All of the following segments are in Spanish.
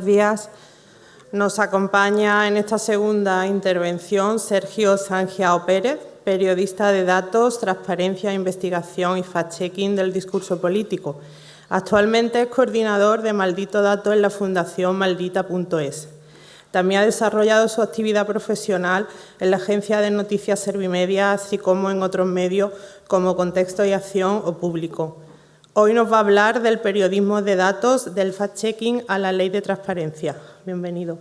días. Nos acompaña en esta segunda intervención Sergio Sangiao Pérez, periodista de datos, transparencia, investigación y fact-checking del discurso político. Actualmente es coordinador de Maldito Dato en la Fundación Maldita.es. También ha desarrollado su actividad profesional en la agencia de noticias Servimedia, así como en otros medios como Contexto y Acción o Público. Hoy nos va a hablar del periodismo de datos, del fact-checking a la ley de transparencia. Bienvenido.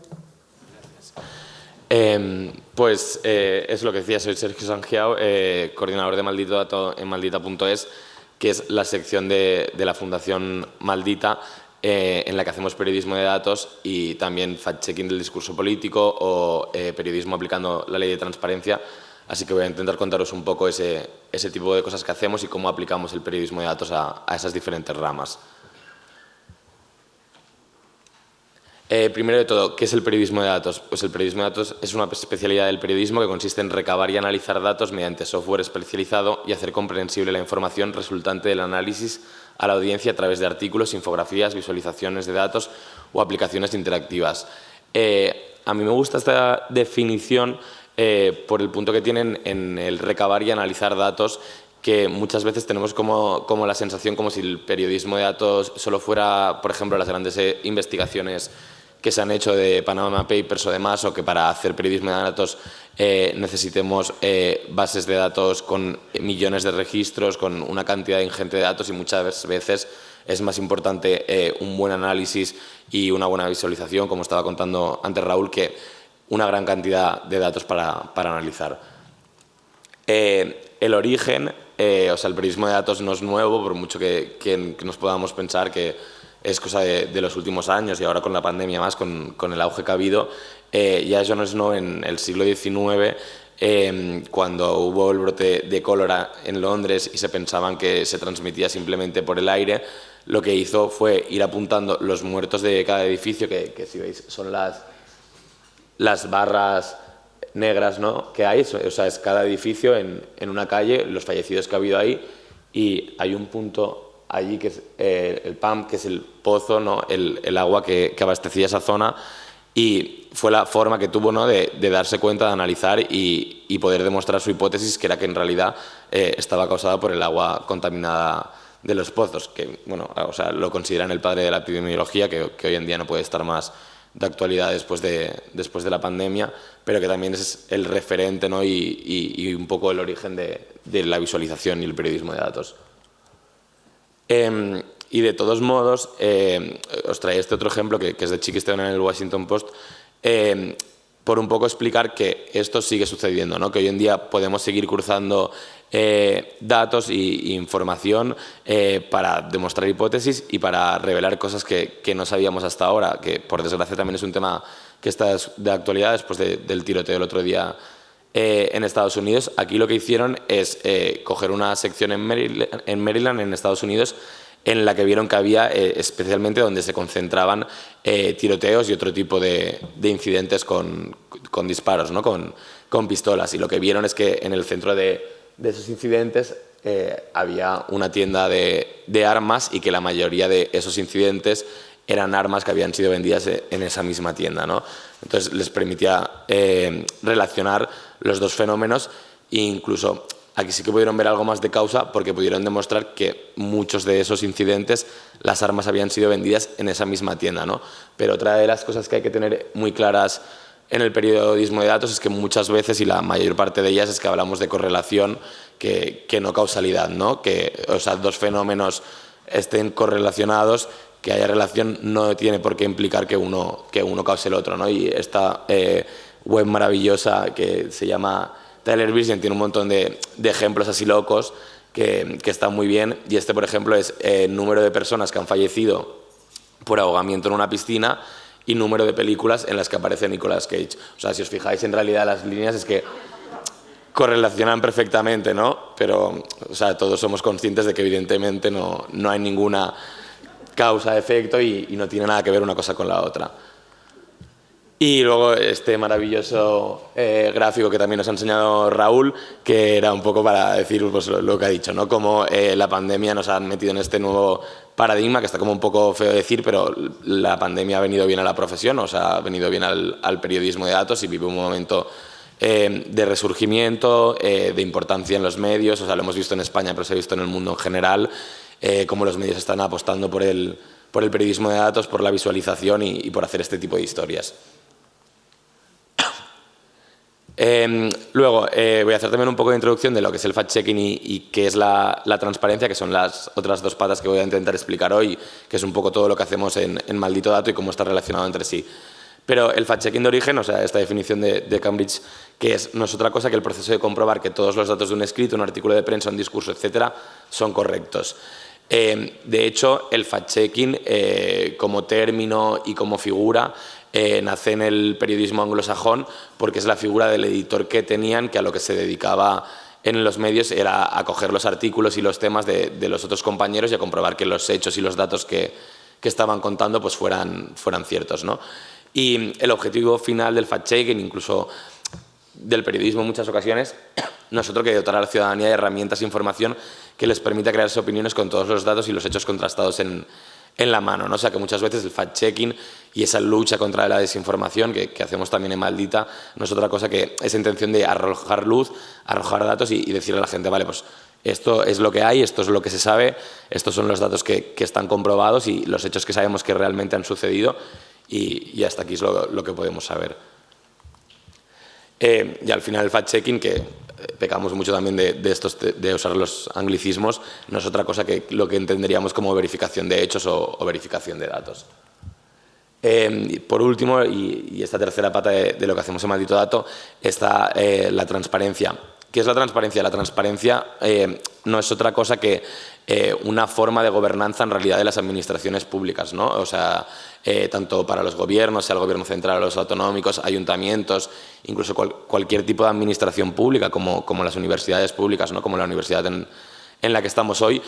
Pues es lo que decía, soy Sergio Sangiao, coordinador de Maldito Dato en Maldita.es, que es la sección de la Fundación Maldita, en la que hacemos periodismo de datos y también fact-checking del discurso político o periodismo aplicando la ley de transparencia. Así que voy a intentar contaros un poco ese tipo de cosas que hacemos y cómo aplicamos el periodismo de datos a esas diferentes ramas. Primero de todo, ¿qué es el periodismo de datos? Pues el periodismo de datos es una especialidad del periodismo que consiste en recabar y analizar datos mediante software especializado y hacer comprensible la información resultante del análisis a la audiencia a través de artículos, infografías, visualizaciones de datos o aplicaciones interactivas. A mí me gusta esta definición por el punto que tienen en el recabar y analizar datos, que muchas veces tenemos como la sensación como si el periodismo de datos solo fuera, por ejemplo, las grandes investigaciones que se han hecho de Panama Papers o demás, o que para hacer periodismo de datos necesitemos bases de datos con millones de registros, con una cantidad ingente de datos, y muchas veces es más importante un buen análisis y una buena visualización, como estaba contando antes Raúl, que una gran cantidad de datos para analizar. El origen, o sea, el periodismo de datos no es nuevo, por mucho que nos podamos pensar que es cosa de los últimos años, y ahora con la pandemia más, con el auge que ha habido. Ya eso no es nuevo. En el siglo XIX, cuando hubo el brote de cólera en Londres y se pensaban que se transmitía simplemente por el aire, lo que hizo fue ir apuntando los muertos de cada edificio, que si veis son las barras negras, ¿no?, que hay. O sea, es cada edificio en una calle, los fallecidos que ha habido ahí, y hay un punto allí que es el pump, que es el pozo, ¿no?, el agua que abastecía esa zona, y fue la forma que tuvo, ¿no?, de darse cuenta, de analizar y poder demostrar su hipótesis, que era que en realidad estaba causada por el agua contaminada de los pozos, que, bueno, o sea, lo consideran el padre de la epidemiología, que hoy en día no puede estar más de actualidad después de la pandemia, pero que también es el referente, ¿no?, y un poco el origen de la visualización y el periodismo de datos. Y de todos modos, os traía este otro ejemplo que es de Chick Stone en el Washington Post, por un poco explicar que esto sigue sucediendo, ¿no?, que hoy en día podemos seguir cruzando datos e información para demostrar hipótesis y para revelar cosas que no sabíamos hasta ahora, que por desgracia también es un tema que está de actualidad después del tiroteo el otro día en Estados Unidos. Aquí lo que hicieron es coger una sección en Maryland, en Estados Unidos, en la que vieron que había, especialmente donde se concentraban tiroteos y otro tipo de incidentes con disparos, ¿no?, con pistolas. Y lo que vieron es que en el centro de esos incidentes había una tienda de armas, y que la mayoría de esos incidentes eran armas que habían sido vendidas en esa misma tienda, ¿no? Entonces les permitía relacionar los dos fenómenos, e incluso aquí sí que pudieron ver algo más de causa, porque pudieron demostrar que muchos de esos incidentes, las armas habían sido vendidas en esa misma tienda, ¿no? Pero otra de las cosas que hay que tener muy claras en el periodismo de datos es que muchas veces, y la mayor parte de ellas, es que hablamos de correlación que no causalidad, ¿no? Que, o sea, dos fenómenos estén correlacionados, que haya relación no tiene por qué implicar que uno cause el otro, ¿no? Y esta web maravillosa que se llama Tyler Vision tiene un montón de ejemplos así locos que están muy bien, y este, por ejemplo, es el número de personas que han fallecido por ahogamiento en una piscina y número de películas en las que aparece Nicolas Cage. O sea, si os fijáis, en realidad las líneas es que correlacionan perfectamente, ¿no? Pero, o sea, todos somos conscientes de que evidentemente no hay ninguna causa-efecto y no tiene nada que ver una cosa con la otra. Y luego este maravilloso gráfico que también nos ha enseñado Raúl, que era un poco para decir pues, lo que ha dicho, ¿no? Cómo la pandemia nos ha metido en este nuevo paradigma, que está como un poco feo decir, pero la pandemia ha venido bien a la profesión, o sea, ha venido bien al periodismo de datos y vive un momento de resurgimiento, de importancia en los medios, o sea, lo hemos visto en España, pero se ha visto en el mundo en general, cómo los medios están apostando por el periodismo de datos, por la visualización y por hacer este tipo de historias. Luego, voy a hacer también un poco de introducción de lo que es el fact-checking y qué es la transparencia, que son las otras dos patas que voy a intentar explicar hoy, que es un poco todo lo que hacemos en Maldito Dato y cómo está relacionado entre sí. Pero el fact-checking de origen, o sea, esta definición de Cambridge, que no es otra cosa que el proceso de comprobar que todos los datos de un escrito, un artículo de prensa, un discurso, etcétera, son correctos. De hecho, el fact-checking como término y como figura nace en el periodismo anglosajón porque es la figura del editor que tenían, que a lo que se dedicaba en los medios era a coger los artículos y los temas de los otros compañeros y a comprobar que los hechos y los datos que estaban contando pues fueran ciertos, ¿no? Y el objetivo final del fact-checking, incluso del periodismo en muchas ocasiones, no es otro que dotar a la ciudadanía de herramientas e información que les permita crearse opiniones con todos los datos y los hechos contrastados en la mano, ¿no? O sea que muchas veces el fact-checking y esa lucha contra la desinformación que hacemos también en Maldita no es otra cosa que esa intención de arrojar luz, arrojar datos y decirle a la gente, vale, pues esto es lo que hay, esto es lo que se sabe, estos son los datos que están comprobados y los hechos que sabemos que realmente han sucedido y hasta aquí es lo que podemos saber. Y al final el fact-checking, que pecamos mucho también de usar los anglicismos, no es otra cosa que lo que entenderíamos como verificación de hechos o verificación de datos. Por último, y esta tercera pata de lo que hacemos en Maldito Dato, está la transparencia. ¿Qué es la transparencia? La transparencia no es otra cosa que una forma de gobernanza en realidad de las administraciones públicas, ¿no? O sea, tanto para los gobiernos, sea el gobierno central, los autonómicos, ayuntamientos, incluso cualquier tipo de administración pública, como las universidades públicas, ¿no? Como la universidad en la que estamos hoy.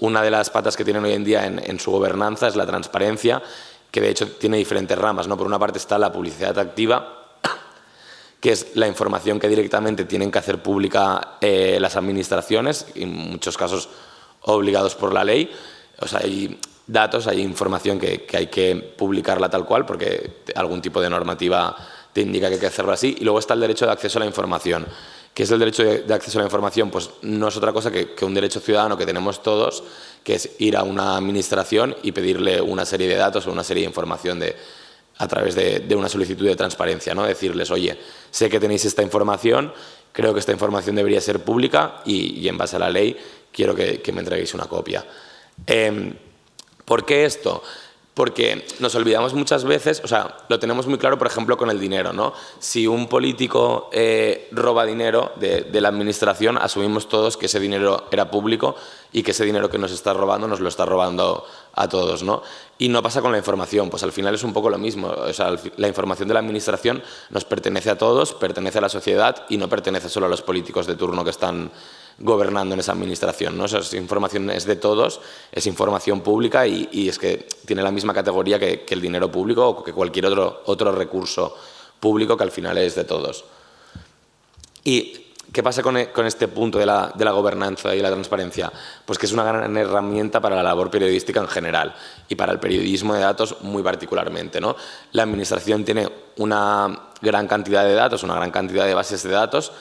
Una de las patas que tienen hoy en día en su gobernanza es la transparencia, que de hecho tiene diferentes ramas, ¿no? Por una parte está la publicidad activa, que es la información que directamente tienen que hacer pública las administraciones, en muchos casos obligados por la ley. O sea, hay datos, hay información que hay que publicarla tal cual porque algún tipo de normativa te indica que hay que hacerlo así. Y luego está el derecho de acceso a la información. ¿Qué es el derecho de acceso a la información? Pues no es otra cosa que un derecho ciudadano que tenemos todos, que es ir a una administración y pedirle una serie de datos o una serie de información a través de una solicitud de transparencia, ¿no? Decirles, oye, sé que tenéis esta información, creo que esta información debería ser pública y en base a la ley quiero que me entreguéis una copia. ¿Por qué esto? Porque nos olvidamos muchas veces, o sea, lo tenemos muy claro, por ejemplo, con el dinero, ¿no? Si un político roba dinero de la administración, asumimos todos que ese dinero era público y que ese dinero que nos está robando nos lo está robando a todos, ¿no? Y no pasa con la información, pues al final es un poco lo mismo. O sea, la información de la administración nos pertenece a todos, pertenece a la sociedad y no pertenece solo a los políticos de turno que están gobernando en esa administración, ¿no? O sea, esa información es de todos, es información pública y es que tiene la misma categoría que el dinero público o que cualquier otro recurso público que al final es de todos. ¿Y qué pasa con este punto de la gobernanza y la transparencia? Pues que es una gran herramienta para la labor periodística en general y para el periodismo de datos muy particularmente, ¿no? La administración tiene una gran cantidad de datos, una gran cantidad de bases de datos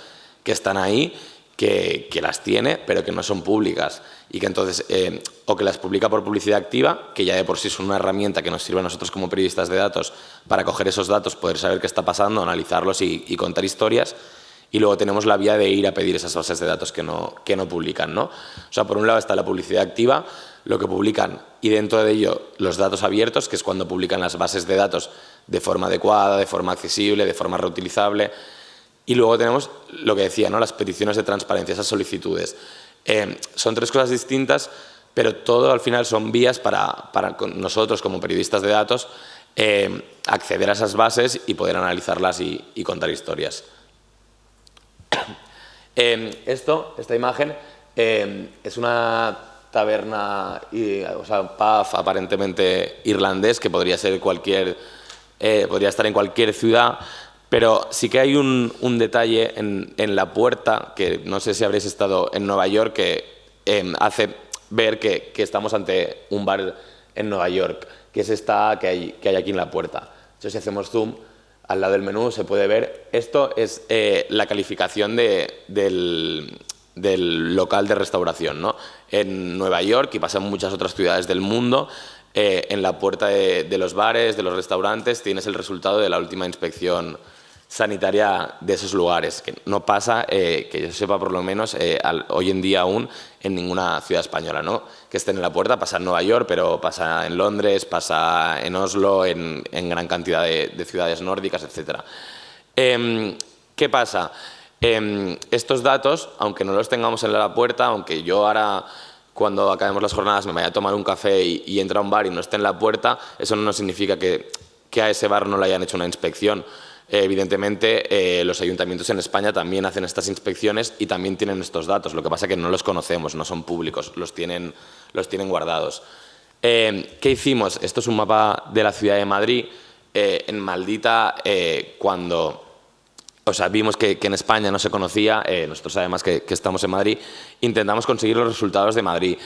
que están ahí, que las tiene, pero que no son públicas y que entonces o que las publica por publicidad activa, que ya de por sí es una herramienta que nos sirve a nosotros como periodistas de datos para coger esos datos, poder saber qué está pasando, analizarlos y contar historias. Y luego tenemos la vía de ir a pedir esas bases de datos que no publican, ¿no? O sea, por un lado está la publicidad activa, lo que publican, y dentro de ello los datos abiertos, que es cuando publican las bases de datos de forma adecuada, de forma accesible, de forma reutilizable. Y luego tenemos lo que decía, ¿no? Las peticiones de transparencia, esas solicitudes. Son tres cosas distintas, pero todo al final son vías para nosotros como periodistas de datos acceder a esas bases y poder analizarlas y contar historias. Esta imagen es una taberna, o sea, un pub aparentemente irlandés, que podría ser cualquier podría estar en cualquier ciudad, pero sí que hay un detalle en la puerta, que no sé si habréis estado en Nueva York, que hace ver que estamos ante un bar en Nueva York, que es esta que hay aquí en la puerta. Entonces, si hacemos zoom, al lado del menú se puede ver. Esto es la calificación del local de restauración, ¿no? En Nueva York, y pasa en muchas otras ciudades del mundo, en la puerta de los bares, de los restaurantes, tienes el resultado de la última inspección sanitaria de esos lugares, que no pasa, que yo sepa por lo menos, hoy en día aún en ninguna ciudad española, ¿no? Que estén en la puerta, pasa en Nueva York, pero pasa en Londres, pasa en Oslo, en gran cantidad de ciudades nórdicas, etc. ¿Qué pasa? Estos datos, aunque no los tengamos en la puerta, aunque yo ahora, cuando acabemos las jornadas, me vaya a tomar un café y entre a un bar y no esté en la puerta, eso no significa que a ese bar no le hayan hecho una inspección. Evidentemente, los ayuntamientos en España también hacen estas inspecciones y también tienen estos datos. Lo que pasa es que no los conocemos, no son públicos, los tienen guardados. ¿Qué hicimos? Esto es un mapa de la ciudad de Madrid. En Maldita, cuando vimos que en España no se conocía, nosotros además que estamos en Madrid, intentamos conseguir los resultados de Madrid.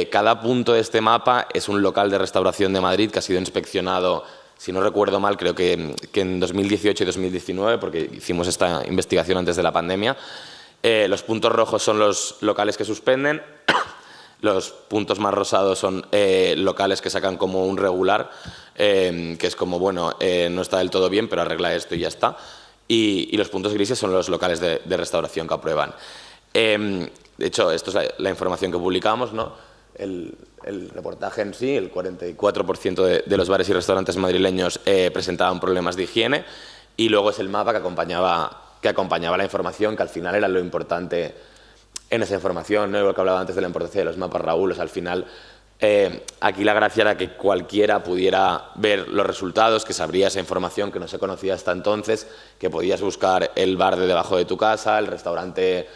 Cada punto de este mapa es un local de restauración de Madrid que ha sido inspeccionado, si no recuerdo mal, creo que en 2018 y 2019, porque hicimos esta investigación antes de la pandemia. Los puntos rojos son los locales que suspenden, los puntos más rosados son locales que sacan como un regular, que es como, bueno, no está del todo bien, pero arregla esto y ya está. Y los puntos grises son los locales de restauración que aprueban. De hecho, esto es la información que publicamos, ¿no? El reportaje en sí, el 44% de los bares y restaurantes madrileños presentaban problemas de higiene, y luego es el mapa que acompañaba la información, que al final era lo importante en esa información, ¿no? Lo que hablaba antes de la importancia de los mapas, Raúl. O sea, al final, aquí la gracia era que cualquiera pudiera ver los resultados, que sabría esa información que no se conocía hasta entonces, que podías buscar el bar de debajo de tu casa, el restaurante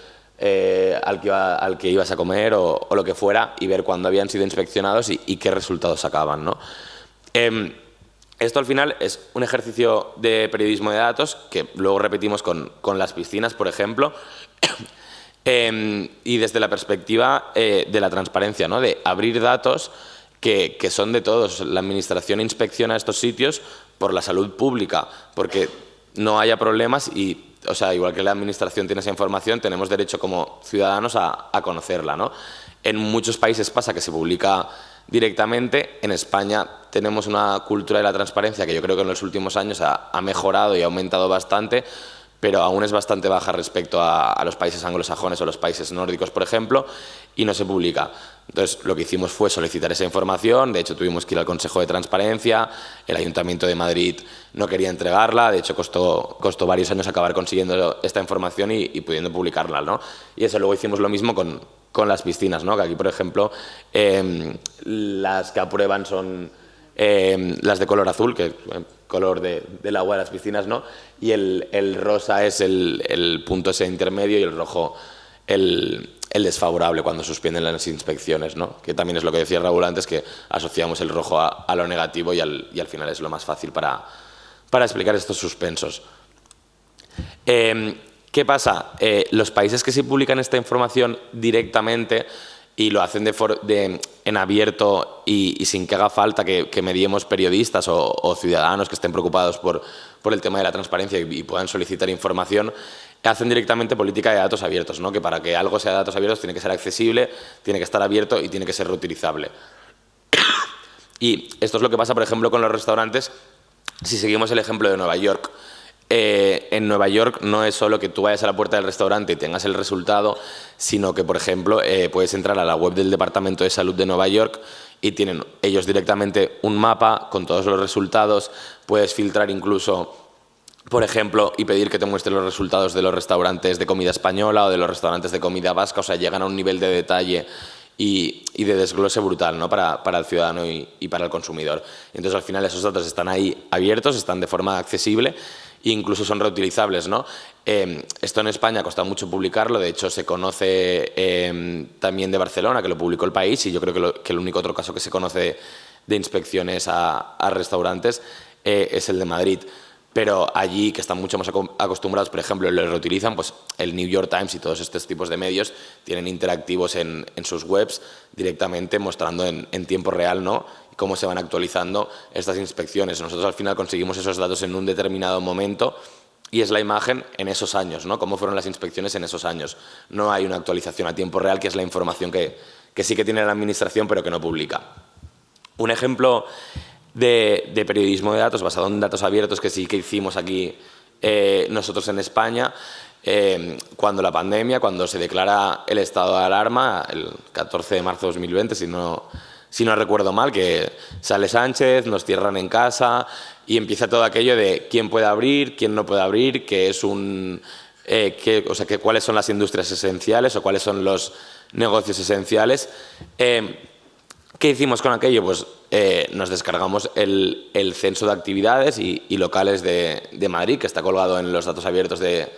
al que ibas a comer o lo que fuera, y ver cuándo habían sido inspeccionados y qué resultados sacaban, ¿no? Esto al final es un ejercicio de periodismo de datos que luego repetimos con las piscinas, por ejemplo, y desde la perspectiva de la transparencia, ¿no? De abrir datos que son de todos. La Administración inspecciona estos sitios por la salud pública, porque no haya problemas y, o sea, igual que la Administración tiene esa información, tenemos derecho como ciudadanos a conocerla, ¿no? En muchos países pasa que se publica directamente. En España tenemos una cultura de la transparencia que yo creo que en los últimos años ha mejorado y ha aumentado bastante, pero aún es bastante baja respecto a los países anglosajones o los países nórdicos, por ejemplo, y no se publica. Entonces, lo que hicimos fue solicitar esa información. De hecho, tuvimos que ir al Consejo de Transparencia, el Ayuntamiento de Madrid no quería entregarla, de hecho costó varios años acabar consiguiendo esta información y pudiendo publicarla, ¿no? Y eso, luego hicimos lo mismo con las piscinas, ¿no? Que aquí, por ejemplo, las que aprueban son las de color azul, que color del agua de las piscinas, ¿no? Y el rosa es el punto ese intermedio, y el rojo el desfavorable, cuando suspenden las inspecciones, ¿no? Que también es lo que decía Raúl antes, que asociamos el rojo a lo negativo y al final es lo más fácil para explicar estos suspensos. ¿Qué pasa? Los países que sí publican esta información directamente y lo hacen en abierto y sin que haga falta que mediemos periodistas o ciudadanos que estén preocupados por el tema de la transparencia y puedan solicitar información, hacen directamente política de datos abiertos, ¿no? Que para que algo sea de datos abiertos tiene que ser accesible, tiene que estar abierto y tiene que ser reutilizable. Y esto es lo que pasa, por ejemplo, con los restaurantes. Si seguimos el ejemplo de Nueva York, en Nueva York no es solo que tú vayas a la puerta del restaurante y tengas el resultado, sino que, por ejemplo, puedes entrar a la web del Departamento de Salud de Nueva York y tienen ellos directamente un mapa con todos los resultados. Puedes filtrar incluso, por ejemplo, y pedir que te muestre los resultados de los restaurantes de comida española o de los restaurantes de comida vasca. O sea, llegan a un nivel de detalle y de desglose brutal, ¿no? Para el ciudadano y para el consumidor. Entonces, al final, esos datos están ahí abiertos, están de forma accesible e incluso son reutilizables, ¿no? Esto en España ha costado mucho publicarlo. De hecho, se conoce también de Barcelona, que lo publicó El País, y yo creo que el único otro caso que se conoce de inspecciones a restaurantes es el de Madrid. Pero allí, que están mucho más acostumbrados, por ejemplo, lo reutilizan, pues el New York Times y todos estos tipos de medios tienen interactivos en sus webs directamente mostrando en tiempo real, ¿no?, cómo se van actualizando estas inspecciones. Nosotros al final conseguimos esos datos en un determinado momento y es la imagen en esos años, ¿no?, cómo fueron las inspecciones en esos años. No hay una actualización a tiempo real, que es la información que sí que tiene la administración pero que no publica. Un ejemplo de periodismo de datos basado en datos abiertos que sí que hicimos aquí nosotros en España, cuando la pandemia, cuando se declara el estado de alarma, el 14 de marzo de 2020, si no recuerdo mal, que sale Sánchez, nos cierran en casa y empieza todo aquello de quién puede abrir, quién no puede abrir, cuáles son las industrias esenciales o cuáles son los negocios esenciales. ¿Qué hicimos con aquello? Pues nos descargamos el censo de actividades y locales de Madrid, que está colgado en los datos abiertos del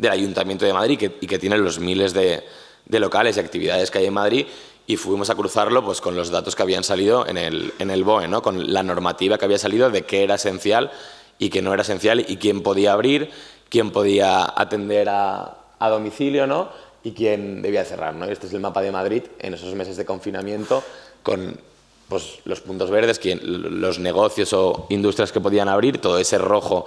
Ayuntamiento de Madrid y que tiene los miles de locales y actividades que hay en Madrid, y fuimos a cruzarlo pues con los datos que habían salido en el BOE, ¿no?, con la normativa que había salido de qué era esencial y qué no era esencial y quién podía abrir, quién podía atender a domicilio, ¿no?, y quién debía cerrar, ¿no? Este es el mapa de Madrid en esos meses de confinamiento, con pues, los puntos verdes, los negocios o industrias que podían abrir, todo ese rojo,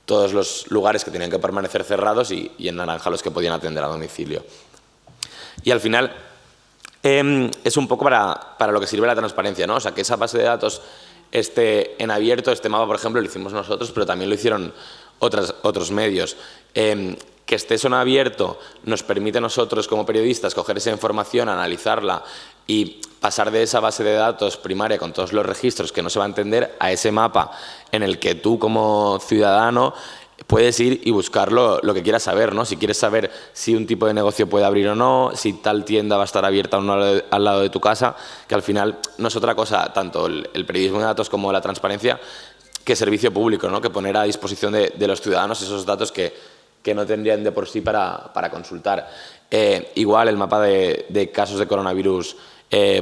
todos los lugares que tenían que permanecer cerrados y en naranja los que podían atender a domicilio. Y al final es un poco para lo que sirve la transparencia, ¿no? O sea, que esa base de datos esté en abierto. Este mapa, por ejemplo, lo hicimos nosotros, pero también lo hicieron otros medios. Que esté eso en abierto nos permite a nosotros como periodistas coger esa información, analizarla y pasar de esa base de datos primaria con todos los registros que no se va a entender a ese mapa en el que tú como ciudadano puedes ir y buscar lo que quieras saber, ¿no? Si quieres saber si un tipo de negocio puede abrir o no, si tal tienda va a estar abierta o no al lado de tu casa, que al final no es otra cosa, tanto el periodismo de datos como la transparencia, que servicio público, ¿no?, que poner a disposición de los ciudadanos esos datos que no tendrían de por sí para consultar. Igual el mapa de casos de coronavirus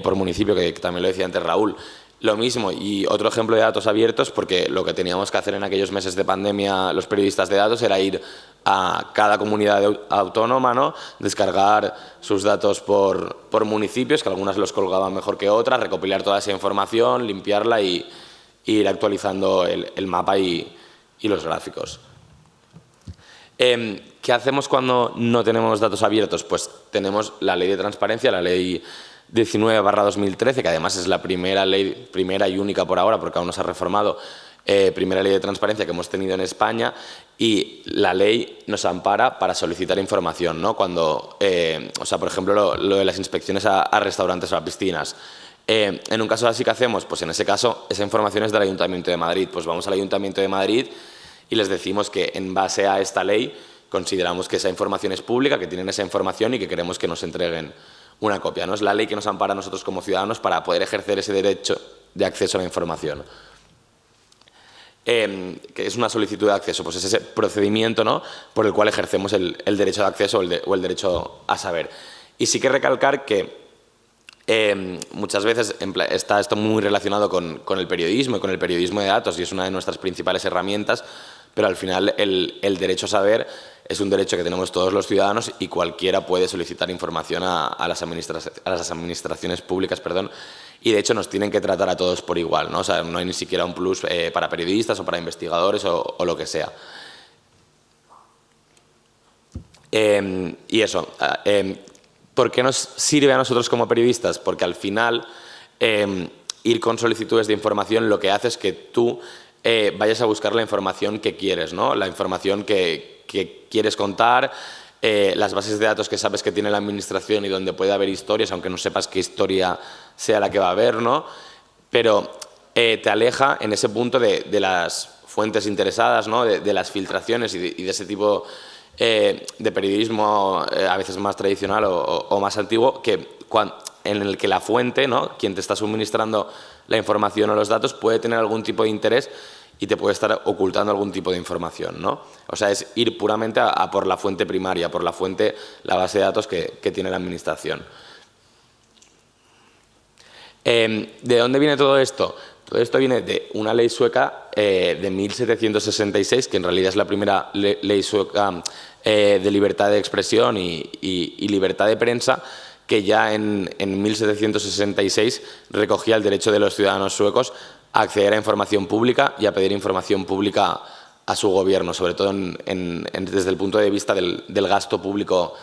por municipio, que también lo decía antes Raúl, lo mismo. Y otro ejemplo de datos abiertos, porque lo que teníamos que hacer en aquellos meses de pandemia los periodistas de datos era ir a cada comunidad autónoma, ¿no?, descargar sus datos por municipios, que algunas los colgaban mejor que otras, recopilar toda esa información, limpiarla y ir actualizando el mapa y los gráficos. ¿Qué hacemos cuando no tenemos datos abiertos? Pues tenemos la Ley de Transparencia, la Ley 19/2013, que además es la primera y única por ahora, porque aún no se ha reformado, primera ley de transparencia que hemos tenido en España, y la ley nos ampara para solicitar información, ¿no? Cuando, por ejemplo, lo de las inspecciones a restaurantes o a piscinas. En un caso así, que hacemos, pues en ese caso esa información es del Ayuntamiento de Madrid. Pues vamos al Ayuntamiento de Madrid y les decimos que en base a esta ley consideramos que esa información es pública, que tienen esa información y que queremos que nos entreguen una copia, ¿no? Es la ley que nos ampara a nosotros como ciudadanos para poder ejercer ese derecho de acceso a la información. Que es una solicitud de acceso, pues es ese procedimiento, ¿no?, por el cual ejercemos el derecho de acceso o el derecho a saber. Y sí que recalcar que muchas veces está esto muy relacionado con el periodismo y con el periodismo de datos, y es una de nuestras principales herramientas, pero al final el derecho a saber es un derecho que tenemos todos los ciudadanos y cualquiera puede solicitar información a las administraciones públicas, y de hecho nos tienen que tratar a todos por igual, ¿no? O sea, no hay ni siquiera un plus para periodistas o para investigadores o lo que sea. Y eso, ¿por qué nos sirve a nosotros como periodistas? Porque al final ir con solicitudes de información lo que hace es que tú vayas a buscar la información que quieres, ¿no? La información que quieres contar, las bases de datos que sabes que tiene la administración y donde puede haber historias, aunque no sepas qué historia sea la que va a haber, ¿no? Pero te aleja en ese punto de las fuentes interesadas, ¿no?, de las filtraciones y de ese tipo de periodismo a veces más tradicional o más antiguo, en el que la fuente, ¿no?, quien te está suministrando la información o los datos, puede tener algún tipo de interés y te puede estar ocultando algún tipo de información, ¿no? O sea, es ir puramente a por la fuente primaria, por la fuente, la base de datos que tiene la administración. ¿De dónde viene todo esto? Todo esto viene de una ley sueca de 1766, que en realidad es la primera ley sueca de libertad de expresión y libertad de prensa, que ya en 1766 recogía el derecho de los ciudadanos suecos a acceder a información pública y a pedir información pública a su gobierno, sobre todo desde el punto de vista del gasto público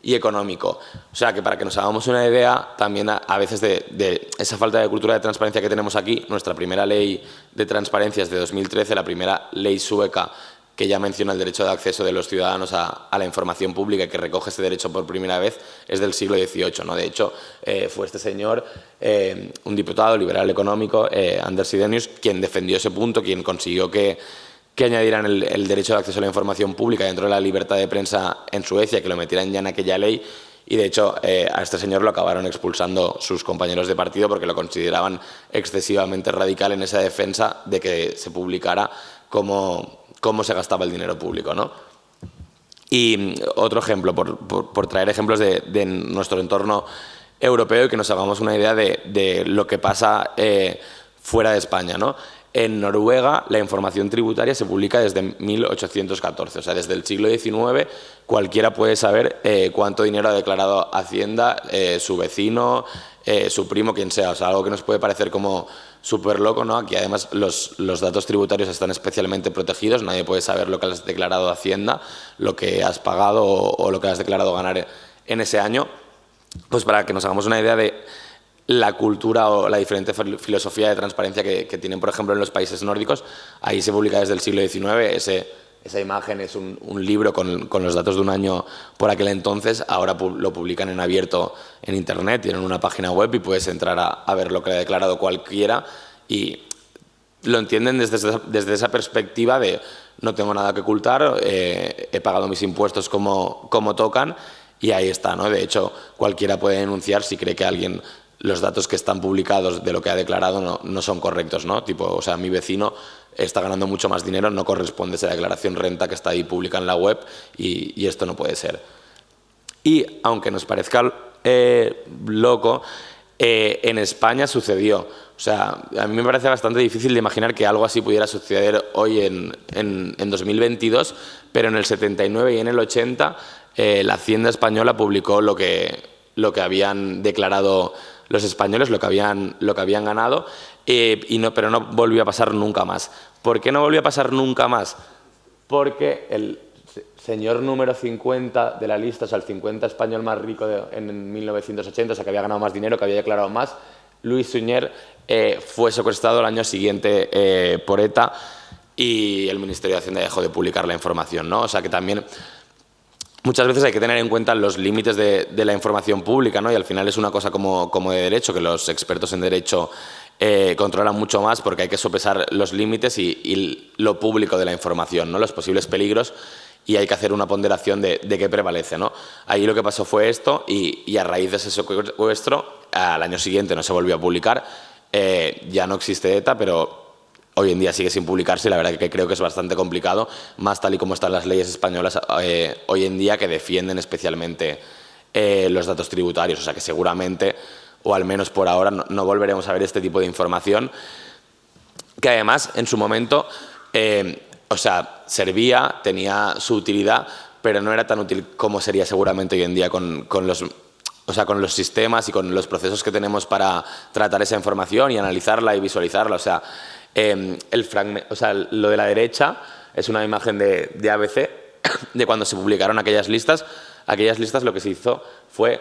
y económico. O sea, que para que nos hagamos una idea también a veces de esa falta de cultura de transparencia que tenemos aquí, nuestra primera ley de transparencia es de 2013, la primera ley sueca que ya menciona el derecho de acceso de los ciudadanos a la información pública y que recoge ese derecho por primera vez, es del siglo XVIII, ¿no? De hecho, fue este señor, un diputado liberal económico, Anders Sidenius, quien defendió ese punto, quien consiguió que añadieran el derecho de acceso a la información pública dentro de la libertad de prensa en Suecia, que lo metieran ya en aquella ley, y de hecho a este señor lo acabaron expulsando sus compañeros de partido porque lo consideraban excesivamente radical en esa defensa de que se publicara cómo se gastaba el dinero público, ¿no? Y otro ejemplo, por traer ejemplos de nuestro entorno europeo y que nos hagamos una idea de lo que pasa fuera de España, ¿no? En Noruega la información tributaria se publica desde 1814, o sea, desde el siglo XIX cualquiera puede saber cuánto dinero ha declarado Hacienda, su vecino, su primo, quien sea, o sea, algo que nos puede parecer como súper loco, ¿no? Aquí además los datos tributarios están especialmente protegidos, nadie puede saber lo que has declarado Hacienda, lo que has pagado o lo que has declarado ganar en ese año. Pues para que nos hagamos una idea de la cultura o la diferente filosofía de transparencia que tienen, por ejemplo, en los países nórdicos. Ahí se publica desde el siglo XIX, esa imagen es un libro con los datos de un año por aquel entonces, ahora lo publican en abierto en Internet, tienen una página web y puedes entrar a ver lo que ha declarado cualquiera y lo entienden desde esa perspectiva de no tengo nada que ocultar, he pagado mis impuestos como tocan y ahí está, ¿no? De hecho, cualquiera puede denunciar si cree que alguien los datos que están publicados de lo que ha declarado no son correctos, ¿no? Tipo, o sea, mi vecino está ganando mucho más dinero, no corresponde esa declaración renta que está ahí pública en la web y esto no puede ser. Y aunque nos parezca loco, en España sucedió. O sea, a mí me parece bastante difícil de imaginar que algo así pudiera suceder hoy en 2022, pero en el 79 y en el 80 la Hacienda española publicó lo que habían declarado los españoles, lo que habían ganado, pero no volvió a pasar nunca más. ¿Por qué no volvió a pasar nunca más? Porque el señor número 50 de la lista, o sea, el 50 español más rico en 1980, o sea, que había ganado más dinero, que había declarado más, Luis Suñer, fue secuestrado el año siguiente por ETA y el Ministerio de Hacienda dejó de publicar la información, ¿no? O sea, que también muchas veces hay que tener en cuenta los límites de la información pública, ¿no? Y al final es una cosa como de derecho, que los expertos en derecho controlan mucho más porque hay que sopesar los límites y lo público de la información, ¿no? Los posibles peligros, y hay que hacer una ponderación de qué prevalece, ¿no? Ahí lo que pasó fue esto y a raíz de ese secuestro, al año siguiente no se volvió a publicar, ya no existe ETA, pero hoy en día sigue sin publicarse y la verdad que creo que es bastante complicado, más tal y como están las leyes españolas hoy en día que defienden especialmente los datos tributarios. O sea que seguramente, o al menos por ahora, no volveremos a ver este tipo de información que además en su momento, o sea, servía, tenía su utilidad, pero no era tan útil como sería seguramente hoy en día con los sistemas y con los procesos que tenemos para tratar esa información y analizarla y visualizarla. O sea, lo de la derecha es una imagen de ABC, de cuando se publicaron aquellas listas. Aquellas listas lo que se hizo fue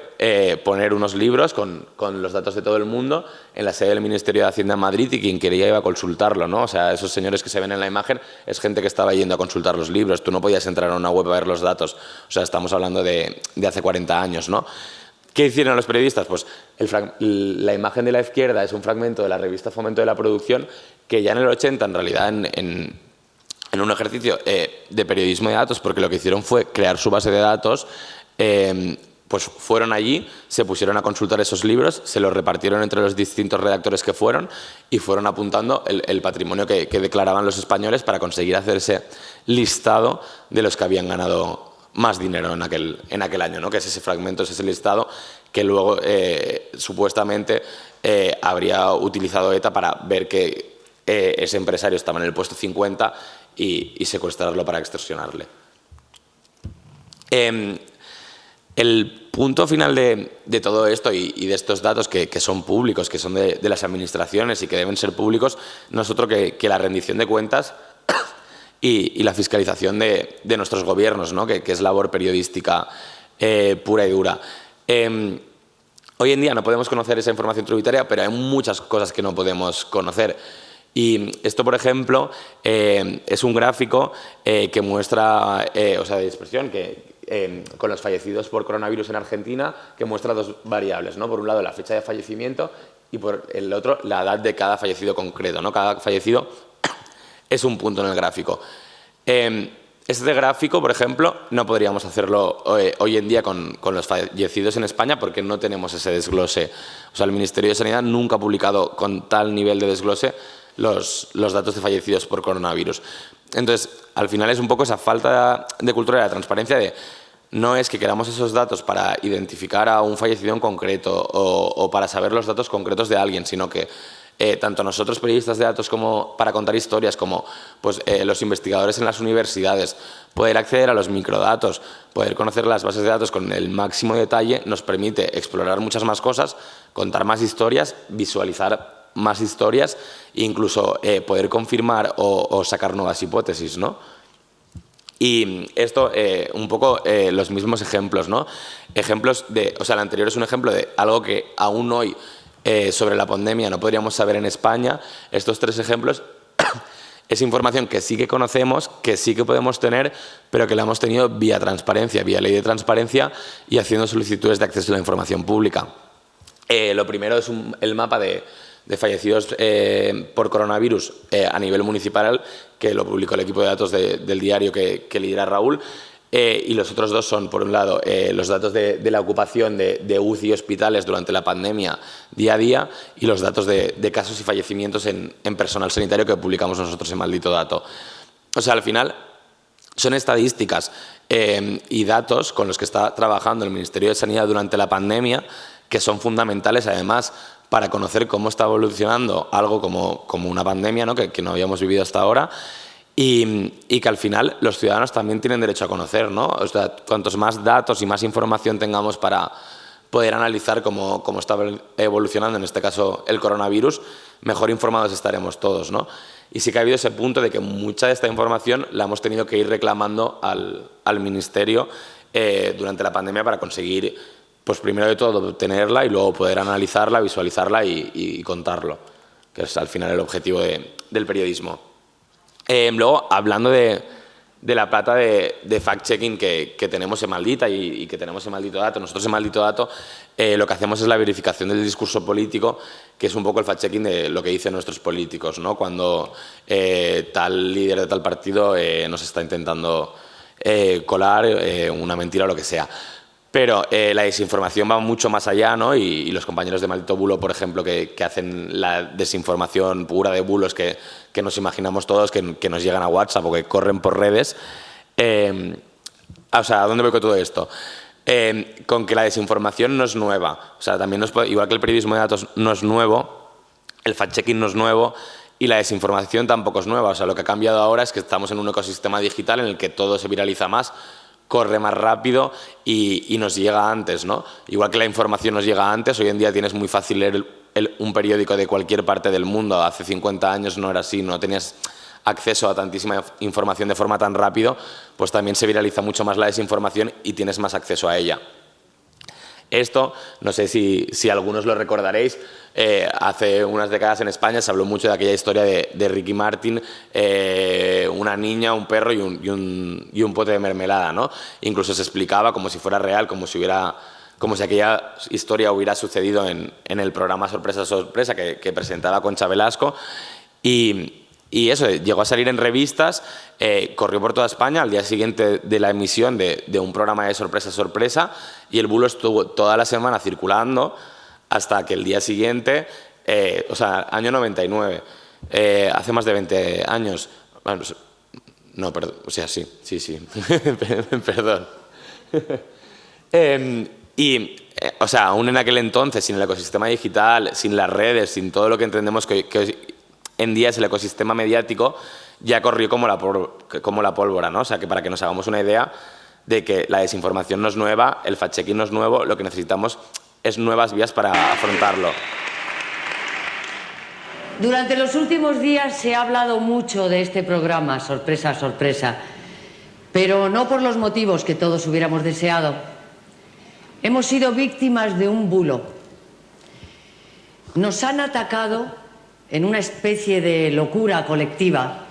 poner unos libros con los datos de todo el mundo en la sede del Ministerio de Hacienda en Madrid y quien quería iba a consultarlo, ¿no? O sea, esos señores que se ven en la imagen es gente que estaba yendo a consultar los libros. Tú no podías entrar a una web a ver los datos. O sea, estamos hablando de hace 40 años, ¿no? ¿Qué hicieron los periodistas? Pues la imagen de la izquierda es un fragmento de la revista Fomento de la Producción que ya en el 80, en realidad, en un ejercicio de periodismo de datos, porque lo que hicieron fue crear su base de datos, pues fueron allí, se pusieron a consultar esos libros, se los repartieron entre los distintos redactores que fueron y fueron apuntando el patrimonio que declaraban los españoles para conseguir hacer ese listado de los que habían ganado más dinero en aquel año, ¿no? Que es ese fragmento, es ese listado que luego supuestamente habría utilizado ETA para ver que ese empresario estaba en el puesto 50 y secuestrarlo para extorsionarle. El punto final de todo esto y de estos datos que son públicos, que son de las administraciones y que deben ser públicos, no es otro que la rendición de cuentas y la fiscalización de nuestros gobiernos, ¿no? que es labor periodística pura y dura. Hoy en día no podemos conocer esa información tributaria, pero hay muchas cosas que no podemos conocer. Y esto, por ejemplo, es un gráfico que muestra, o sea, de dispersión, con los fallecidos por coronavirus en Argentina, que muestra dos variables, ¿no? Por un lado, la fecha de fallecimiento y por el otro, la edad de cada fallecido concreto, ¿no? Cada fallecido es un punto en el gráfico. Este gráfico, por ejemplo, no podríamos hacerlo hoy en día con los fallecidos en España porque no tenemos ese desglose. O sea, el Ministerio de Sanidad nunca ha publicado con tal nivel de desglose los datos de fallecidos por coronavirus. Entonces, al final es un poco esa falta de cultura de la transparencia de no es que queramos esos datos para identificar a un fallecido en concreto o para saber los datos concretos de alguien, sino que tanto nosotros periodistas de datos como para contar historias, como pues, los investigadores en las universidades, poder acceder a los microdatos, poder conocer las bases de datos con el máximo detalle, nos permite explorar muchas más cosas, contar más historias, visualizar más historias e incluso poder confirmar o sacar nuevas hipótesis, ¿no? Y esto, un poco los mismos ejemplos, ¿no? Ejemplos de, o sea, el anterior es un ejemplo de algo que aún hoy sobre la pandemia no podríamos saber en España. Estos tres ejemplos es información que sí que conocemos, que sí que podemos tener, pero que la hemos tenido vía transparencia, vía ley de transparencia y haciendo solicitudes de acceso a la información pública. Lo primero es el mapa de fallecidos por coronavirus a nivel municipal, que lo publicó el equipo de datos del diario que lidera Raúl. Y los otros dos son, por un lado, los datos de la ocupación de UCI y hospitales durante la pandemia día a día y los datos de casos y fallecimientos en personal sanitario que publicamos nosotros en Maldito Dato. O sea, al final son estadísticas y datos con los que está trabajando el Ministerio de Sanidad durante la pandemia que son fundamentales, además, para conocer cómo está evolucionando algo como una pandemia, ¿no? que no habíamos vivido hasta ahora. Y que al final los ciudadanos también tienen derecho a conocer, ¿no? O sea, cuantos más datos y más información tengamos para poder analizar cómo está evolucionando, en este caso, el coronavirus, mejor informados estaremos todos, ¿no? Y sí que ha habido ese punto de que mucha de esta información la hemos tenido que ir reclamando al Ministerio durante la pandemia para conseguir, pues primero de todo, tenerla y luego poder analizarla, visualizarla y contarlo, que es al final el objetivo del periodismo. Luego, hablando de la plata de fact-checking que tenemos en Maldita y que tenemos en Maldito Dato, nosotros en Maldito Dato lo que hacemos es la verificación del discurso político, que es un poco el fact-checking de lo que dicen nuestros políticos, ¿no? Cuando tal líder de tal partido nos está intentando colar una mentira o lo que sea. Pero la desinformación va mucho más allá, ¿no? Y los compañeros de Maldito Bulo, por ejemplo, que hacen la desinformación pura de bulos que nos imaginamos todos, que nos llegan a WhatsApp o que corren por redes. O sea, ¿a dónde voy con todo esto? Con que la desinformación no es nueva. O sea, también igual que el periodismo de datos no es nuevo, el fact-checking no es nuevo y la desinformación tampoco es nueva. O sea, lo que ha cambiado ahora es que estamos en un ecosistema digital en el que todo se viraliza más, corre más rápido y nos llega antes, ¿no? Igual que la información nos llega antes, hoy en día tienes muy fácil leer un periódico de cualquier parte del mundo. Hace 50 años no era así, no tenías acceso a tantísima información de forma tan rápido, pues también se viraliza mucho más la desinformación y tienes más acceso a ella. Esto, no sé si algunos lo recordaréis, hace unas décadas en España se habló mucho de aquella historia de Ricky Martin, una niña, un perro y un pote de mermelada, ¿no? Incluso se explicaba como si fuera real, como si aquella historia hubiera sucedido en el programa Sorpresa, Sorpresa que presentaba Concha Velasco y eso, llegó a salir en revistas, corrió por toda España al día siguiente de la emisión de un programa de Sorpresa, Sorpresa y el bulo estuvo toda la semana circulando hasta que el día siguiente, o sea, año 99, hace más de 20 años, bueno, no, perdón, o sea, sí, perdón. Y o sea, aún en aquel entonces, sin el ecosistema digital, sin las redes, sin todo lo que entendemos que hoy en día es el ecosistema mediático, ya corrió como la pólvora, ¿no? O sea, que para que nos hagamos una idea de que la desinformación no es nueva, el fact-checking no es nuevo, lo que necesitamos es nuevas vías para afrontarlo. Durante los últimos días se ha hablado mucho de este programa, sorpresa, sorpresa, pero no por los motivos que todos hubiéramos deseado. Hemos sido víctimas de un bulo. Nos han atacado en una especie de locura colectiva,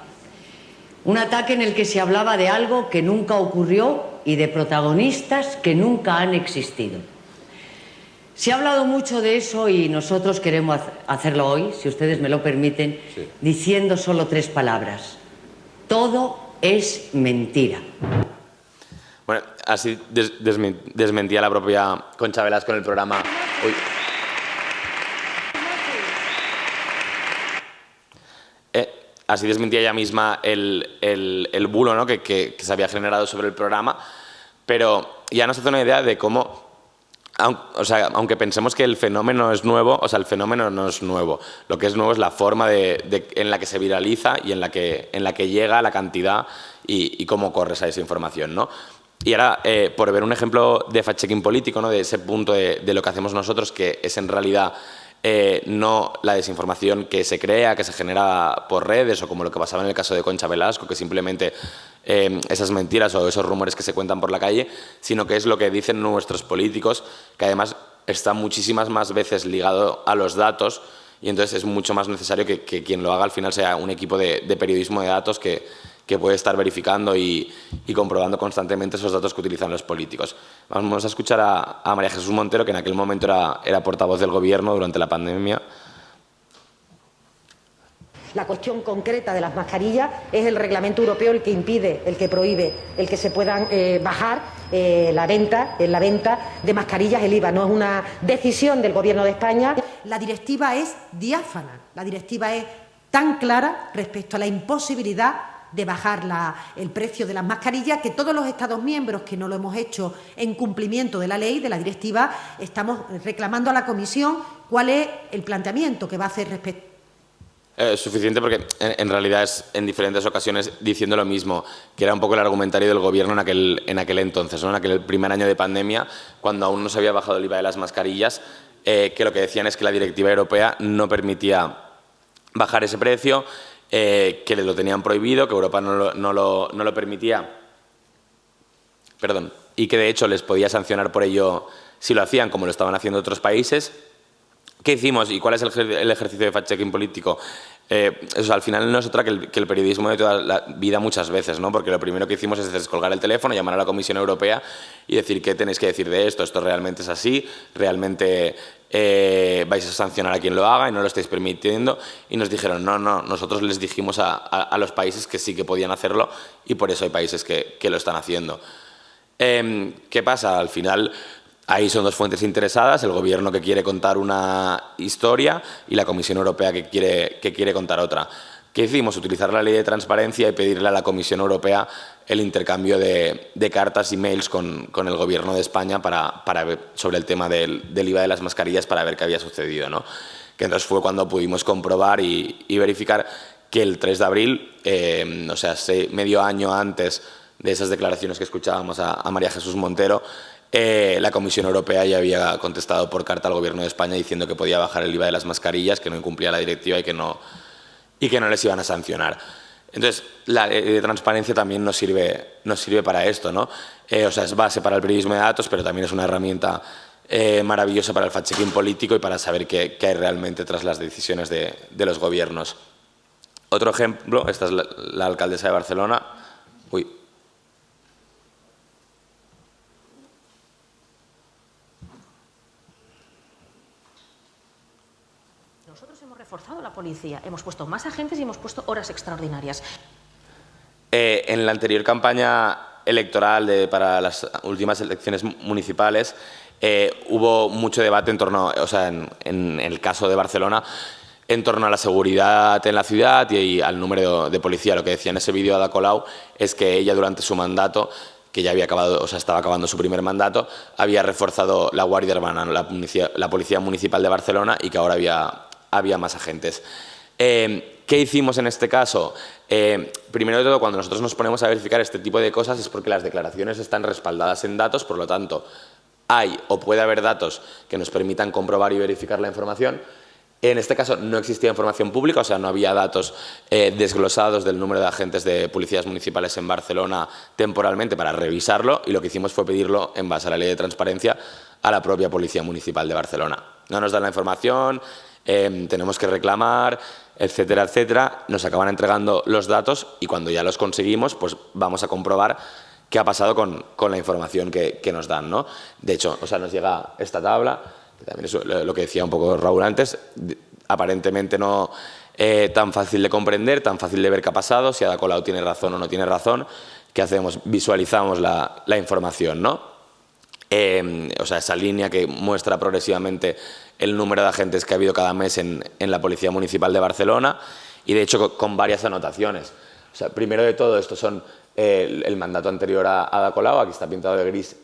un ataque en el que se hablaba de algo que nunca ocurrió y de protagonistas que nunca han existido. Se ha hablado mucho de eso y nosotros queremos hacerlo hoy, si ustedes me lo permiten, sí, diciendo solo 3 palabras. Todo es mentira. Bueno, así desmentía la propia Concha Velasco en el programa. Uy. Así desmentía ella misma el bulo, ¿no? que se había generado sobre el programa, pero ya nos hace una idea de cómo, o sea, aunque pensemos que el fenómeno es nuevo, o sea, el fenómeno no es nuevo. Lo que es nuevo es la forma en la que se viraliza y en la que llega la cantidad y cómo corre esa desinformación, ¿no? Y ahora, por ver un ejemplo de fact-checking político, ¿no? De ese punto de lo que hacemos nosotros, que es en realidad no la desinformación que se crea, que se genera por redes, o como lo que pasaba en el caso de Concha Velasco, que simplemente esas mentiras o esos rumores que se cuentan por la calle, sino que es lo que dicen nuestros políticos, que además está muchísimas más veces ligado a los datos, y entonces es mucho más necesario que quien lo haga al final sea un equipo de periodismo de datos que puede estar verificando y comprobando constantemente esos datos que utilizan los políticos. Vamos a escuchar a María Jesús Montero, que en aquel momento era portavoz del Gobierno durante la pandemia. La cuestión concreta de las mascarillas es el reglamento europeo el que impide, el que prohíbe, el que se puedan bajar la venta de mascarillas, el IVA. No es una decisión del Gobierno de España. La directiva es diáfana, la directiva es tan clara respecto a la imposibilidad de bajar el precio de las mascarillas, que todos los Estados miembros que no lo hemos hecho en cumplimiento de la ley, de la directiva, estamos reclamando a la Comisión cuál es el planteamiento que va a hacer respecto. Suficiente, porque en realidad es en diferentes ocasiones diciendo lo mismo, que era un poco el argumentario del Gobierno en aquel entonces, ¿no? En aquel primer año de pandemia, cuando aún no se había bajado el IVA de las mascarillas, que lo que decían es que la directiva europea no permitía bajar ese precio, que lo tenían prohibido, que Europa no lo permitía, y que de hecho les podía sancionar por ello si lo hacían, como lo estaban haciendo otros países. ¿Qué hicimos y cuál es el ejercicio de fact-checking político? Al final no es otra que el periodismo de toda la vida muchas veces, ¿no? Porque lo primero que hicimos es descolgar el teléfono, llamar a la Comisión Europea y decir qué tenéis que decir de esto, esto realmente es así, realmente vais a sancionar a quien lo haga y no lo estáis permitiendo. Y nos dijeron, no, nosotros les dijimos a los países que sí que podían hacerlo y por eso hay países que lo están haciendo. ¿Qué pasa? Al final ahí son dos fuentes interesadas, el Gobierno que quiere contar una historia y la Comisión Europea que quiere contar otra. ¿Qué hicimos? Utilizar la ley de transparencia y pedirle a la Comisión Europea el intercambio de cartas y mails con el Gobierno de España para ver sobre el tema del IVA de las mascarillas, para ver qué había sucedido, ¿no? Que entonces fue cuando pudimos comprobar y verificar que el 3 de abril, o sea, medio año antes de esas declaraciones que escuchábamos a María Jesús Montero, la Comisión Europea ya había contestado por carta al Gobierno de España diciendo que podía bajar el IVA de las mascarillas, que no incumplía la directiva y que no les iban a sancionar. Entonces, la ley de transparencia también nos sirve para esto, ¿no? O sea, es base para el periodismo de datos, pero también es una herramienta maravillosa para el fact-checking político y para saber qué hay realmente tras las decisiones de los gobiernos. Otro ejemplo, esta es la alcaldesa de Barcelona. Nosotros hemos reforzado la policía, hemos puesto más agentes y hemos puesto horas extraordinarias. En la anterior campaña electoral para las últimas elecciones municipales hubo mucho debate en torno, o sea, en el caso de Barcelona, en torno a la seguridad en la ciudad y al número de policía. Lo que decía en ese vídeo Ada Colau es que ella durante su mandato que ya había acabado, o sea, estaba acabando su primer mandato, había reforzado la Guardia Urbana, ¿no? la Policía Municipal de Barcelona, y que ahora había más agentes. ¿Qué hicimos en este caso? Primero de todo, cuando nosotros nos ponemos a verificar este tipo de cosas es porque las declaraciones están respaldadas en datos, por lo tanto, hay o puede haber datos que nos permitan comprobar y verificar la información. En este caso no existía información pública, o sea, no había datos desglosados del número de agentes de policías municipales en Barcelona temporalmente para revisarlo, y lo que hicimos fue pedirlo en base a la Ley de Transparencia a la propia Policía Municipal de Barcelona. No nos dan la información, tenemos que reclamar, etcétera, etcétera. Nos acaban entregando los datos y cuando ya los conseguimos, pues vamos a comprobar qué ha pasado con la información que nos dan, ¿no? De hecho, o sea, nos llega esta tabla, que también es lo que decía un poco Raúl antes, aparentemente no tan fácil de comprender, tan fácil de ver qué ha pasado, si Ada Colau tiene razón o no tiene razón. ¿Qué hacemos? Visualizamos la información, ¿no? O sea, esa línea que muestra progresivamente el número de agentes que ha habido cada mes en la Policía Municipal de Barcelona, y de hecho con varias anotaciones. O sea, primero de todo, estos son el mandato anterior a Ada Colau, aquí está pintado de gris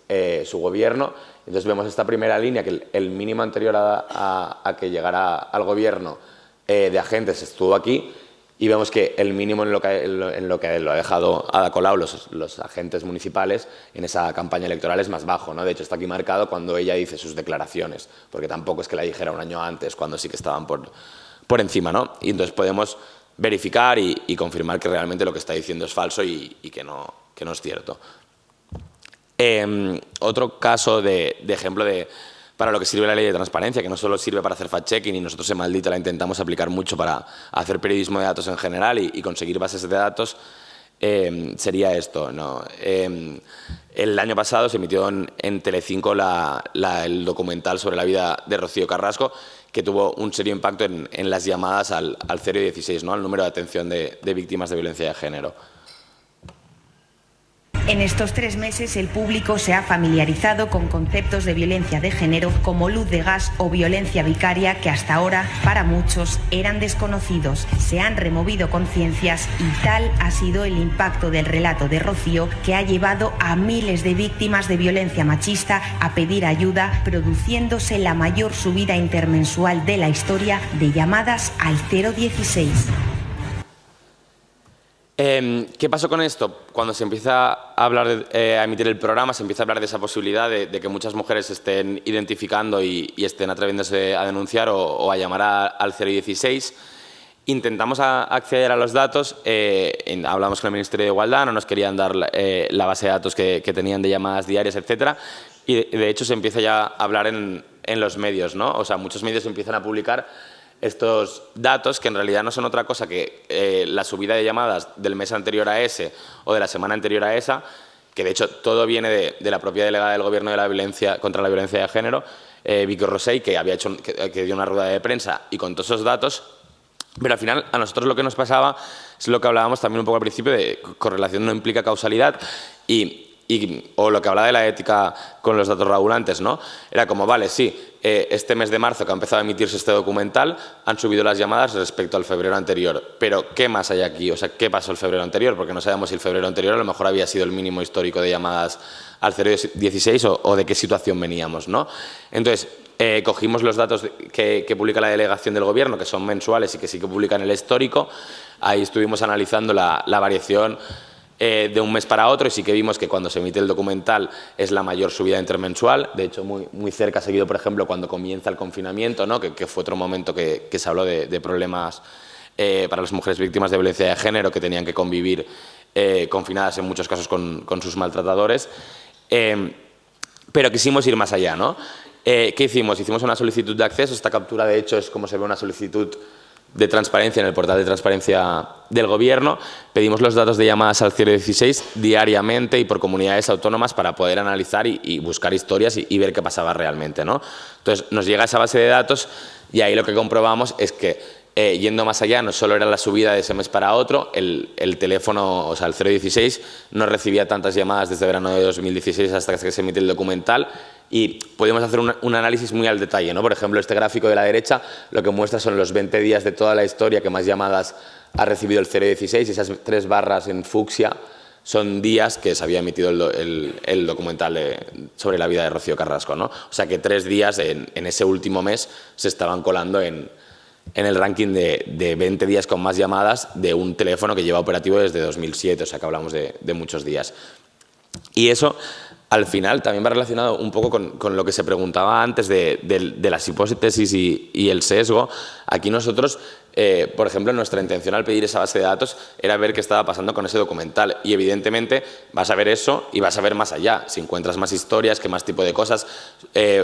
su gobierno. Entonces vemos esta primera línea, que el mínimo anterior a que llegara al gobierno de agentes estuvo aquí, y vemos que el mínimo en lo que lo ha dejado Ada Colau, los agentes municipales, en esa campaña electoral es más bajo, ¿no? De hecho, está aquí marcado cuando ella dice sus declaraciones, porque tampoco es que la dijera un año antes, cuando sí que estaban por encima, ¿no? Y entonces podemos verificar y confirmar que realmente lo que está diciendo es falso y que no es cierto. Otro caso de ejemplo para lo que sirve la Ley de Transparencia, que no solo sirve para hacer fact-checking, y nosotros en Maldita la intentamos aplicar mucho para hacer periodismo de datos en general y conseguir bases de datos, sería esto, ¿no? El año pasado se emitió en Telecinco el documental sobre la vida de Rocío Carrasco, que tuvo un serio impacto en las llamadas al 016, ¿no? Al número de atención de víctimas de violencia de género. En estos 3 meses el público se ha familiarizado con conceptos de violencia de género como luz de gas o violencia vicaria, que hasta ahora para muchos eran desconocidos. Se han removido conciencias y tal ha sido el impacto del relato de Rocío, que ha llevado a miles de víctimas de violencia machista a pedir ayuda, produciéndose la mayor subida intermensual de la historia de llamadas al 016. ¿Qué pasó con esto? Cuando se empieza a hablar a emitir el programa, se empieza a hablar de esa posibilidad de que muchas mujeres estén identificando y estén atreviéndose a denunciar o a llamar al 016. Intentamos acceder a los datos, hablamos con el Ministerio de Igualdad, no nos querían dar la base de datos que tenían de llamadas diarias, etcétera, y de hecho se empieza ya a hablar en los medios, ¿no? O sea, muchos medios empiezan a publicar estos datos, que en realidad no son otra cosa que la subida de llamadas del mes anterior a ese o de la semana anterior a esa, que de hecho todo viene de la propia delegada del Gobierno de la violencia contra la violencia de género, Vicky Rosell, que dio una rueda de prensa y contó esos datos. Pero al final a nosotros lo que nos pasaba es lo que hablábamos también un poco al principio, de correlación no implica causalidad, o lo que hablaba de la ética con los datos Raúl antes, ¿no? Era como, vale, sí, este mes de marzo que ha empezado a emitirse este documental han subido las llamadas respecto al febrero anterior, pero ¿qué más hay aquí? O sea, ¿qué pasó el febrero anterior? Porque no sabemos si el febrero anterior a lo mejor había sido el mínimo histórico de llamadas al 016 o de qué situación veníamos, ¿no? Entonces, cogimos los datos que publica la delegación del Gobierno, que son mensuales y que sí que publican el histórico. Ahí estuvimos analizando la variación de un mes para otro, y sí que vimos que cuando se emite el documental es la mayor subida intermensual. De hecho, muy cerca seguido, por ejemplo, cuando comienza el confinamiento, ¿no? que fue otro momento que se habló de problemas para las mujeres víctimas de violencia de género, que tenían que convivir confinadas en muchos casos con sus maltratadores. Pero quisimos ir más allá, ¿no? ¿Qué hicimos? Hicimos una solicitud de acceso. Esta captura, de hecho, es como se ve una solicitud de transparencia en el portal de transparencia del Gobierno. Pedimos los datos de llamadas al 016 diariamente y por comunidades autónomas para poder analizar y buscar historias y ver qué pasaba realmente, ¿no? Entonces, nos llega esa base de datos y ahí lo que comprobamos es que, yendo más allá, no solo era la subida de ese mes para otro, el teléfono, o sea, el 016, no recibía tantas llamadas desde verano de 2016 hasta que se emite el documental. Y podemos hacer un análisis muy al detalle, ¿no? Por ejemplo, este gráfico de la derecha lo que muestra son los 20 días de toda la historia que más llamadas ha recibido el 016, y esas 3 barras en fucsia son días que se había emitido el documental sobre la vida de Rocío Carrasco, ¿no? O sea que 3 días en ese último mes se estaban colando en el ranking de 20 días con más llamadas de un teléfono que lleva operativo desde 2007, o sea que hablamos de muchos días. Y eso, al final, también va relacionado un poco con lo que se preguntaba antes de las hipótesis y el sesgo. Aquí nosotros, por ejemplo, nuestra intención al pedir esa base de datos era ver qué estaba pasando con ese documental. Y evidentemente vas a ver eso y vas a ver más allá. Si encuentras más historias, qué más tipo de cosas.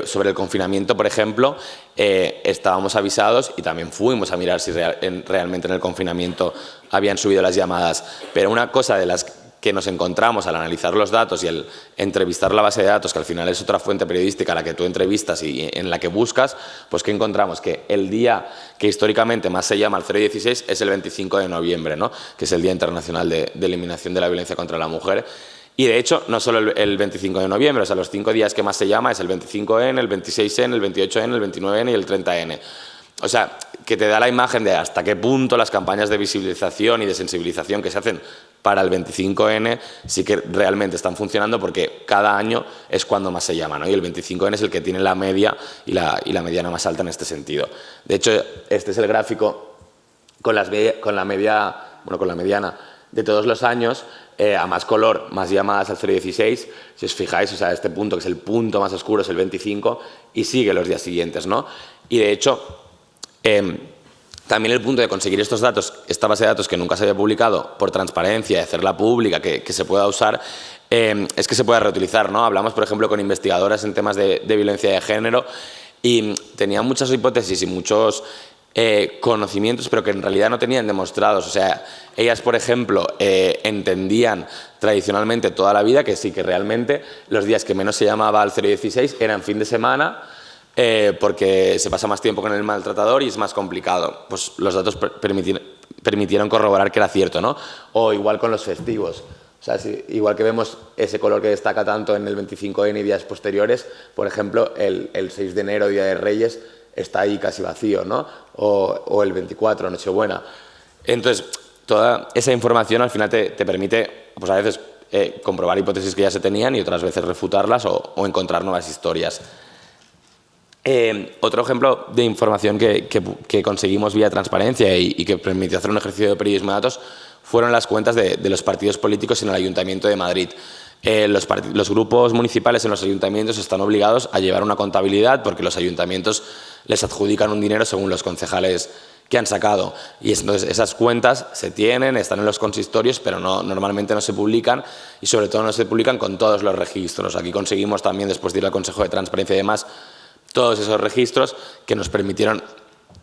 Sobre el confinamiento, por ejemplo, estábamos avisados y también fuimos a mirar si realmente en el confinamiento habían subido las llamadas. Pero una cosa de las que nos encontramos al analizar los datos y el entrevistar la base de datos, que al final es otra fuente periodística a la que tú entrevistas y en la que buscas, pues ¿qué encontramos? Que el día que históricamente más se llama al 016 es el 25 de noviembre, ¿no? Que es el Día Internacional de Eliminación de la Violencia contra la Mujer. Y de hecho, no solo el 25 de noviembre, o sea, los 5 días que más se llama es el 25N, el 26N, el 28N, el 29N y el 30N. O sea, que te da la imagen de hasta qué punto las campañas de visibilización y de sensibilización que se hacen para el 25N sí que realmente están funcionando, porque cada año es cuando más se llama, ¿no? Y el 25N es el que tiene la media y la mediana más alta en este sentido. De hecho, este es el gráfico con la mediana de todos los años. A más color, más llamadas al 016. Si os fijáis, o sea, este punto, que es el punto más oscuro, es el 25 y sigue los días siguientes, ¿no? Y de hecho, también el punto de conseguir estos datos, esta base de datos que nunca se había publicado por transparencia y hacerla pública, que se pueda usar, es que se pueda reutilizar, ¿no? Hablamos, por ejemplo, con investigadoras en temas de violencia de género y tenían muchas hipótesis y muchos conocimientos, pero que en realidad no tenían demostrados. O sea, ellas, por ejemplo, entendían tradicionalmente toda la vida que sí, que realmente los días que menos se llamaba al 016 eran fin de semana, porque se pasa más tiempo con el maltratador y es más complicado. Pues los datos permitieron corroborar que era cierto, ¿no? O igual con los festivos. O sea, igual que vemos ese color que destaca tanto en el 25N y días posteriores, por ejemplo, el 6 de enero, Día de Reyes, está ahí casi vacío, ¿no? O el 24, Nochebuena. Entonces, toda esa información al final te permite, pues a veces, comprobar hipótesis que ya se tenían y otras veces refutarlas o encontrar nuevas historias. Otro ejemplo de información que conseguimos vía transparencia y que permitió hacer un ejercicio de periodismo de datos fueron las cuentas de los partidos políticos en el Ayuntamiento de Madrid. Los grupos municipales en los ayuntamientos están obligados a llevar una contabilidad, porque los ayuntamientos les adjudican un dinero según los concejales que han sacado. Y entonces esas cuentas se tienen, están en los consistorios, pero normalmente no se publican, y sobre todo no se publican con todos los registros. Aquí conseguimos también, después de ir al Consejo de Transparencia y demás, todos esos registros que nos permitieron,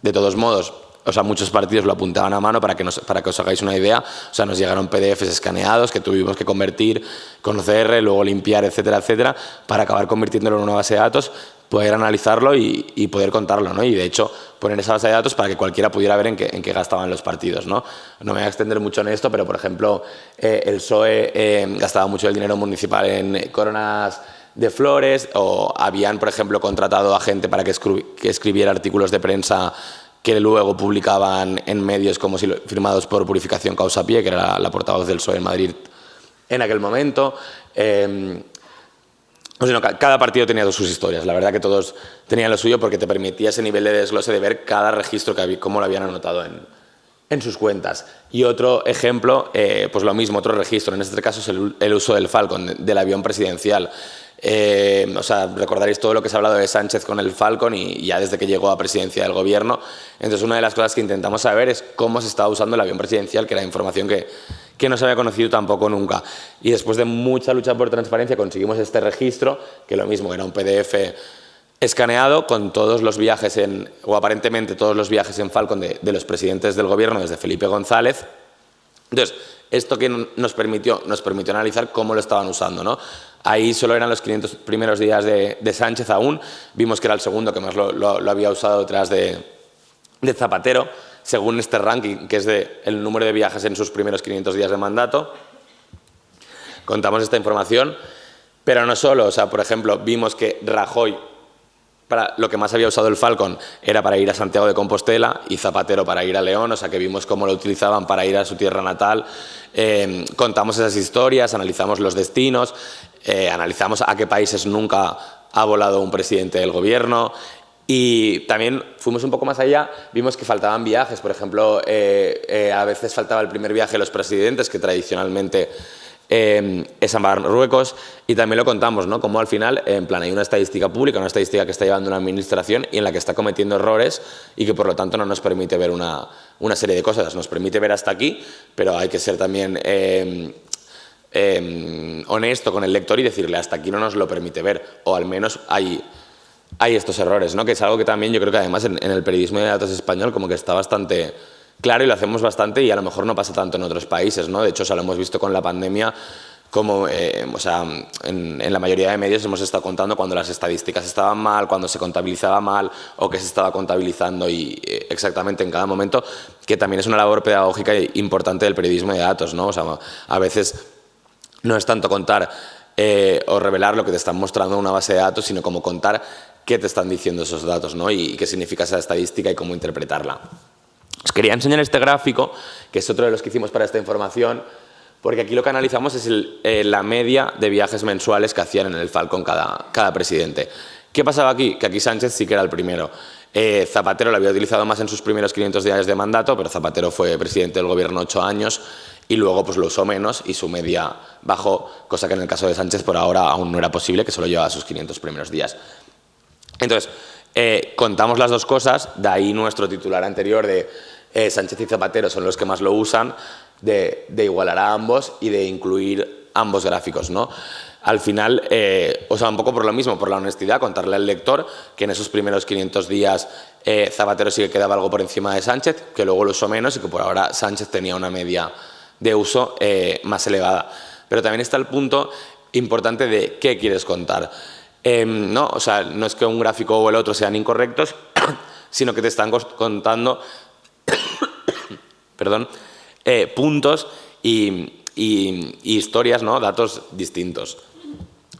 de todos modos, o sea, muchos partidos lo apuntaban a mano para que os hagáis una idea. O sea, nos llegaron PDFs escaneados que tuvimos que convertir con OCR, luego limpiar, etcétera, etcétera, para acabar convirtiéndolo en una base de datos, poder analizarlo y poder contarlo, ¿no? Y de hecho, poner esa base de datos para que cualquiera pudiera ver en qué gastaban los partidos, ¿no? No me voy a extender mucho en esto, pero por ejemplo, el PSOE gastaba mucho el dinero municipal en coronas de flores, o habían, por ejemplo, contratado a gente para que escribiera artículos de prensa que luego publicaban en medios como si firmados por Purificación Causa Pie, que era la portavoz del PSOE en Madrid en aquel momento. Cada partido tenía sus historias. La verdad que todos tenían lo suyo, porque te permitía ese nivel de desglose de ver cada registro que había, cómo lo habían anotado en sus cuentas. Y otro ejemplo, pues lo mismo, otro registro, en este caso es el uso del Falcon, del avión presidencial. O sea, recordaréis todo lo que se ha hablado de Sánchez con el Falcon y ya desde que llegó a presidencia del gobierno. Entonces, una de las cosas que intentamos saber es cómo se estaba usando el avión presidencial, que era información que no se había conocido tampoco nunca. Y después de mucha lucha por transparencia conseguimos este registro, que lo mismo, era un PDF escaneado con todos los viajes o aparentemente todos los viajes en Falcon de los presidentes del gobierno desde Felipe González. Entonces, esto que nos permitió analizar cómo lo estaban usando, ¿no? Ahí solo eran los 500 primeros días de Sánchez aún. Vimos que era el segundo que más lo había usado detrás de Zapatero, según este ranking, que es el número de viajes en sus primeros 500 días de mandato. Contamos esta información, pero no solo. O sea, por ejemplo, vimos que Rajoy para lo que más había usado el Falcon era para ir a Santiago de Compostela y Zapatero para ir a León, o sea que vimos cómo lo utilizaban para ir a su tierra natal. Contamos esas historias, analizamos los destinos, analizamos a qué países nunca ha volado un presidente del gobierno y también fuimos un poco más allá, vimos que faltaban viajes, por ejemplo, a veces faltaba el primer viaje de los presidentes, que tradicionalmente es a Marruecos, y también lo contamos, ¿no? Como al final, en plan, hay una estadística pública, una estadística que está llevando una administración y en la que está cometiendo errores y que por lo tanto no nos permite ver una serie de cosas, nos permite ver hasta aquí, pero hay que ser también honesto con el lector y decirle hasta aquí no nos lo permite ver, o al menos hay estos errores, ¿no? Que es algo que también yo creo que además en el periodismo de datos español como que está bastante claro y lo hacemos bastante y a lo mejor no pasa tanto en otros países, ¿no? De hecho, o sea, lo hemos visto con la pandemia, como o sea, en la mayoría de medios hemos estado contando cuando las estadísticas estaban mal, cuando se contabilizaba mal o que se estaba contabilizando y exactamente en cada momento, que también es una labor pedagógica importante del periodismo de datos, ¿no? O sea, a veces no es tanto contar o revelar lo que te están mostrando en una base de datos, sino como contar qué te están diciendo esos datos, ¿no? Y qué significa esa estadística y cómo interpretarla. Os quería enseñar este gráfico, que es otro de los que hicimos para esta información, porque aquí lo que analizamos es la media de viajes mensuales que hacían en el Falcon cada presidente. ¿Qué pasaba aquí? Que aquí Sánchez sí que era el primero. Zapatero lo había utilizado más en sus primeros 500 días de mandato, pero Zapatero fue presidente del gobierno 8 años y luego pues lo usó menos y su media bajó, cosa que en el caso de Sánchez por ahora aún no era posible, que solo llevaba sus 500 primeros días. Entonces, contamos las dos cosas, de ahí nuestro titular anterior de Sánchez y Zapatero son los que más lo usan, de igualar a ambos y de incluir ambos gráficos, ¿no? Al final, o sea, un poco por lo mismo, por la honestidad, contarle al lector que en esos primeros 500 días Zapatero sí que quedaba algo por encima de Sánchez, que luego lo usó menos y que por ahora Sánchez tenía una media de uso más elevada. Pero también está el punto importante de qué quieres contar. No, o sea, no es que un gráfico o el otro sean incorrectos, sino que te están contando perdón, puntos y historias, ¿no? Datos distintos.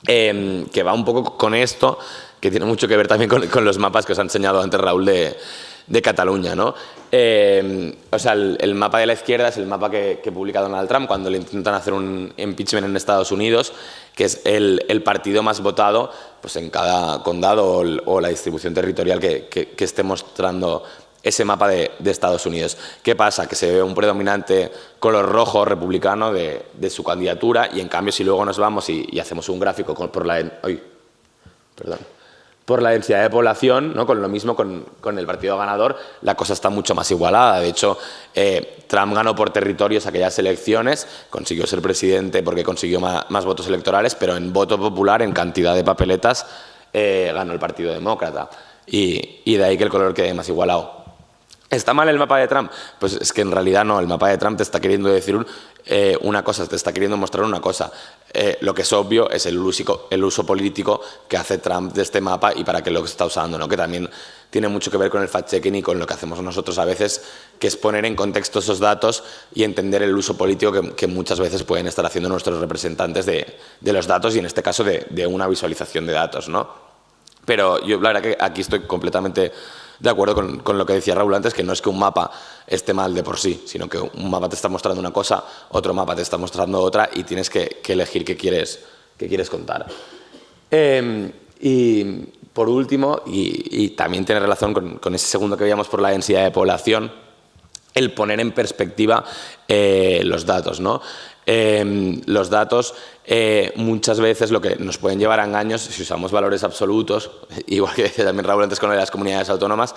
Que va un poco con esto, que tiene mucho que ver también con los mapas que os ha enseñado antes Raúl de Cataluña, ¿no? O sea, el mapa de la izquierda es el mapa que publica Donald Trump cuando le intentan hacer un impeachment en Estados Unidos, que es el partido más votado pues, en cada condado o la distribución territorial que esté mostrando ese mapa de Estados Unidos. ¿Qué pasa? Que se ve un predominante color rojo republicano de su candidatura y en cambio si luego nos vamos y hacemos un gráfico por la densidad de población, ¿no? Con lo mismo con el partido ganador, la cosa está mucho más igualada. De hecho, Trump ganó por territorios aquellas elecciones, consiguió ser presidente porque consiguió más votos electorales, pero en voto popular, en cantidad de papeletas, ganó el Partido Demócrata. Y de ahí que el color quede más igualado. ¿Está mal el mapa de Trump? Pues es que en realidad no, el mapa de Trump te está queriendo decir una cosa, te está queriendo mostrar una cosa. Lo que es obvio es el uso político que hace Trump de este mapa y para qué lo está usando, ¿no? Que también tiene mucho que ver con el fact-checking y con lo que hacemos nosotros a veces, que es poner en contexto esos datos y entender el uso político que muchas veces pueden estar haciendo nuestros representantes de los datos y en este caso de una visualización de datos, ¿no? Pero yo la verdad que aquí estoy completamente de acuerdo con lo que decía Raúl antes, que no es que un mapa esté mal de por sí, sino que un mapa te está mostrando una cosa, otro mapa te está mostrando otra y tienes que elegir qué quieres contar. Y por último, y también tiene relación con ese segundo que veíamos por la densidad de población, el poner en perspectiva los datos, ¿no? Los datos muchas veces lo que nos pueden llevar a engaños si usamos valores absolutos, igual que decía también Raúl antes con las comunidades autónomas,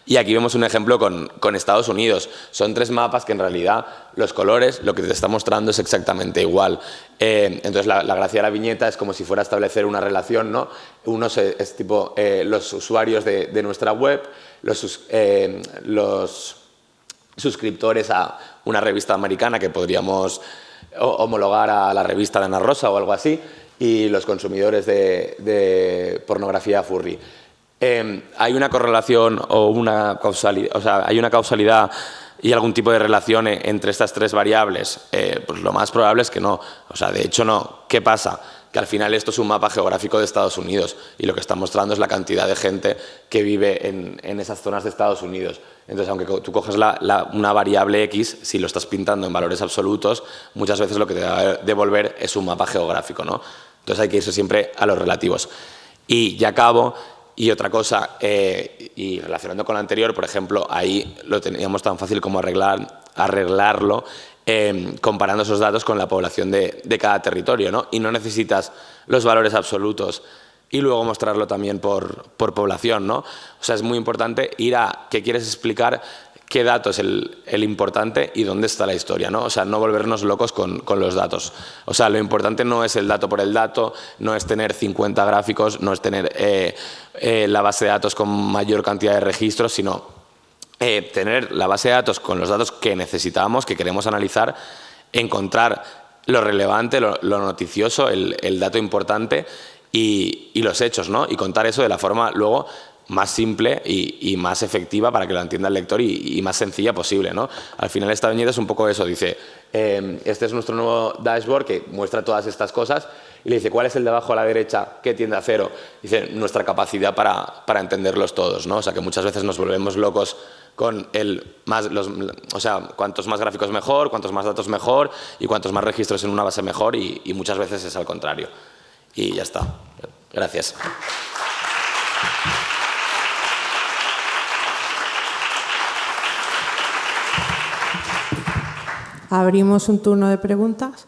y aquí vemos un ejemplo con Estados Unidos. Son 3 mapas que en realidad los colores, lo que te está mostrando es exactamente igual. Entonces la gracia de la viñeta es como si fuera a establecer una relación, ¿no? Uno es tipo los usuarios de nuestra web, los suscriptores a una revista americana que podríamos homologar a la revista de Ana Rosa o algo así, y los consumidores de pornografía furry. ¿Hay una correlación o una causalidad, o sea, hay una causalidad y algún tipo de relación entre estas 3 variables? Pues lo más probable es que no. O sea, de hecho no. ¿Qué pasa? que al final esto es un mapa geográfico de Estados Unidos y lo que está mostrando es la cantidad de gente que vive en esas zonas de Estados Unidos. Entonces, aunque tú coges una variable X, si lo estás pintando en valores absolutos, muchas veces lo que te va a devolver es un mapa geográfico, ¿no? Entonces hay que irse siempre a los relativos. Y ya acabo, y otra cosa, y relacionando con lo anterior, por ejemplo, ahí lo teníamos tan fácil como arreglarlo comparando esos datos con la población de cada territorio, ¿no? Y no necesitas los valores absolutos y luego mostrarlo también por población, ¿no? O sea, es muy importante ir a qué quieres explicar, qué dato es el importante y dónde está la historia, ¿no? O sea, no volvernos locos con los datos. O sea, lo importante no es el dato por el dato, no es tener 50 gráficos, no es tener la base de datos con mayor cantidad de registros, sino tener la base de datos con los datos que necesitamos, que queremos analizar, encontrar lo relevante, lo noticioso, el dato importante y los hechos, ¿no? Y contar eso de la forma luego más simple y más efectiva para que lo entienda el lector y más sencilla posible, ¿no? Al final esta viñeta es un poco eso, dice, este es nuestro nuevo dashboard que muestra todas estas cosas y le dice, ¿cuál es el de abajo a la derecha que tiende a cero? Dice, nuestra capacidad para entenderlos todos, ¿no? O sea, que muchas veces nos volvemos locos con o sea, cuantos más gráficos mejor, cuantos más datos mejor y cuantos más registros en una base mejor y muchas veces es al contrario. Y ya está. Gracias. Abrimos un turno de preguntas.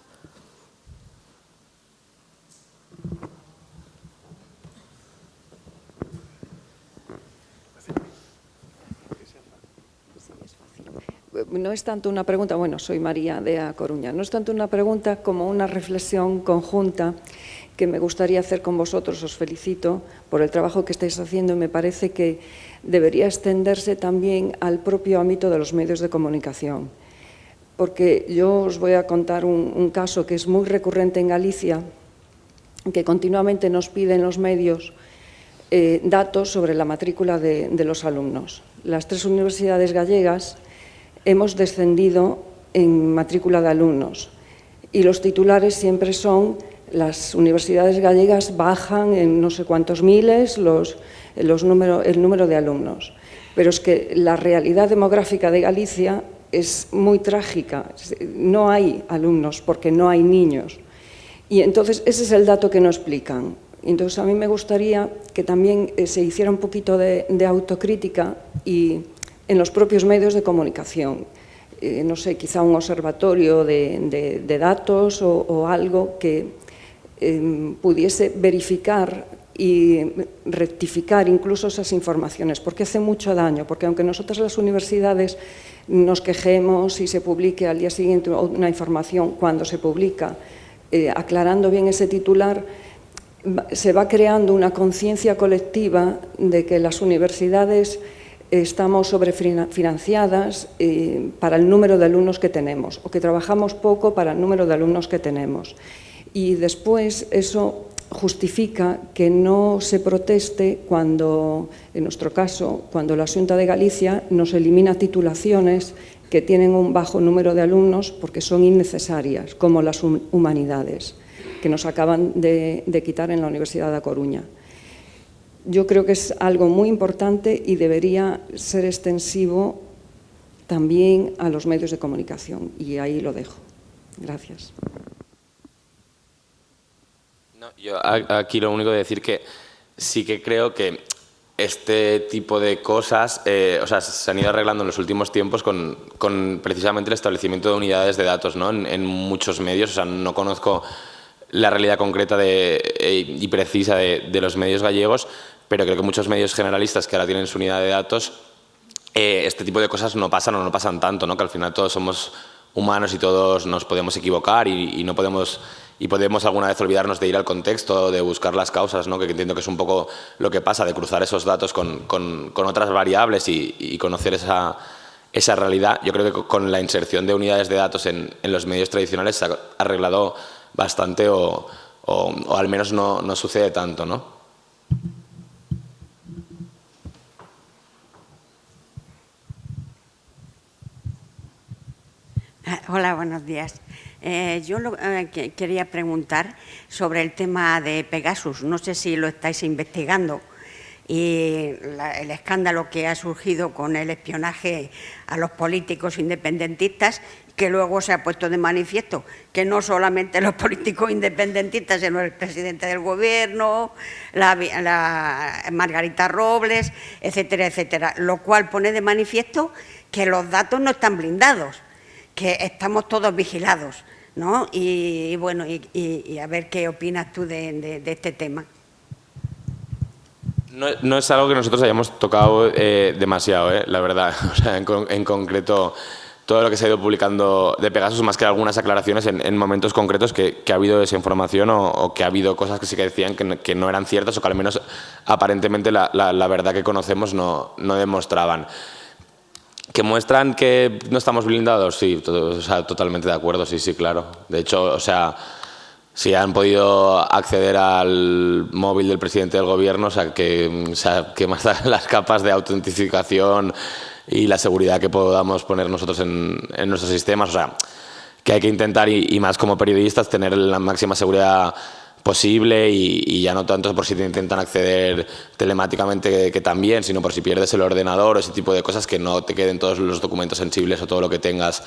No es tanto una pregunta, bueno, soy María de A Coruña, no es tanto una pregunta como una reflexión conjunta que me gustaría hacer con vosotros. Os felicito por el trabajo que estáis haciendo y me parece que debería extenderse también al propio ámbito de los medios de comunicación. Porque yo os voy a contar un caso que es muy recurrente en Galicia, que continuamente nos piden los medios datos sobre la matrícula de los alumnos. Las 3 universidades gallegas hemos descendido en matrícula de alumnos y los titulares siempre son las universidades gallegas bajan en no sé cuántos miles el número de alumnos. Pero es que la realidad demográfica de Galicia es muy trágica. No hay alumnos porque no hay niños. Y entonces ese es el dato que no explican. Entonces a mí me gustaría que también se hiciera un poquito de autocrítica y en los propios medios de comunicación. No sé, quizá un observatorio de datos o algo que pudiese verificar y rectificar incluso esas informaciones, porque hace mucho daño, porque aunque nosotras las universidades nos quejemos y se publique al día siguiente una información cuando se publica, aclarando bien ese titular, se va creando una conciencia colectiva de que las universidades estamos sobrefinanciadas para el número de alumnos que tenemos o que trabajamos poco para el número de alumnos que tenemos. Y después eso justifica que no se proteste cuando, en nuestro caso, cuando la Xunta de Galicia nos elimina titulaciones que tienen un bajo número de alumnos porque son innecesarias, como las humanidades, que nos acaban de quitar en la Universidad de A Coruña. Yo creo que es algo muy importante y debería ser extensivo también a los medios de comunicación. Y ahí lo dejo. Gracias. No, yo aquí lo único de decir que sí que creo que este tipo de cosas o sea, se han ido arreglando en los últimos tiempos con precisamente el establecimiento de unidades de datos, ¿no? En muchos medios. O sea, no conozco la realidad concreta y precisa de los medios gallegos, pero creo que muchos medios generalistas que ahora tienen su unidad de datos, este tipo de cosas no pasan o no pasan tanto, ¿no? Que al final todos somos humanos y todos nos podemos equivocar y no podemos alguna vez olvidarnos de ir al contexto, de buscar las causas, ¿no? Que entiendo que es un poco lo que pasa, de cruzar esos datos con otras variables y conocer esa realidad. Yo creo que con la inserción de unidades de datos en los medios tradicionales se ha arreglado bastante o al menos no sucede tanto, ¿no? Hola, buenos días. Yo quería preguntar sobre el tema de Pegasus. No sé si lo estáis investigando y el escándalo que ha surgido con el espionaje a los políticos independentistas, que luego se ha puesto de manifiesto que no solamente los políticos independentistas, sino el presidente del Gobierno, la Margarita Robles, etcétera, etcétera, lo cual pone de manifiesto que los datos no están blindados, que estamos todos vigilados, ¿no? Y bueno, y a ver qué opinas tú de este tema. No es algo que nosotros hayamos tocado demasiado, la verdad. O sea, en concreto, todo lo que se ha ido publicando de Pegasus, más que algunas aclaraciones en momentos concretos que ha habido desinformación o que ha habido cosas que sí que decían que no eran ciertas o que al menos aparentemente la verdad que conocemos no demostraban. ¿Que muestran que no estamos blindados? Sí, o sea, totalmente de acuerdo, sí, claro. De hecho, o sea, si han podido acceder al móvil del presidente del Gobierno, o sea, que más da las capas de autentificación y la seguridad que podamos poner nosotros en nuestros sistemas, o sea, que hay que intentar, y más como periodistas, tener la máxima seguridad posible y ya no tanto por si te intentan acceder telemáticamente que también, sino por si pierdes el ordenador o ese tipo de cosas, que no te queden todos los documentos sensibles o todo lo que tengas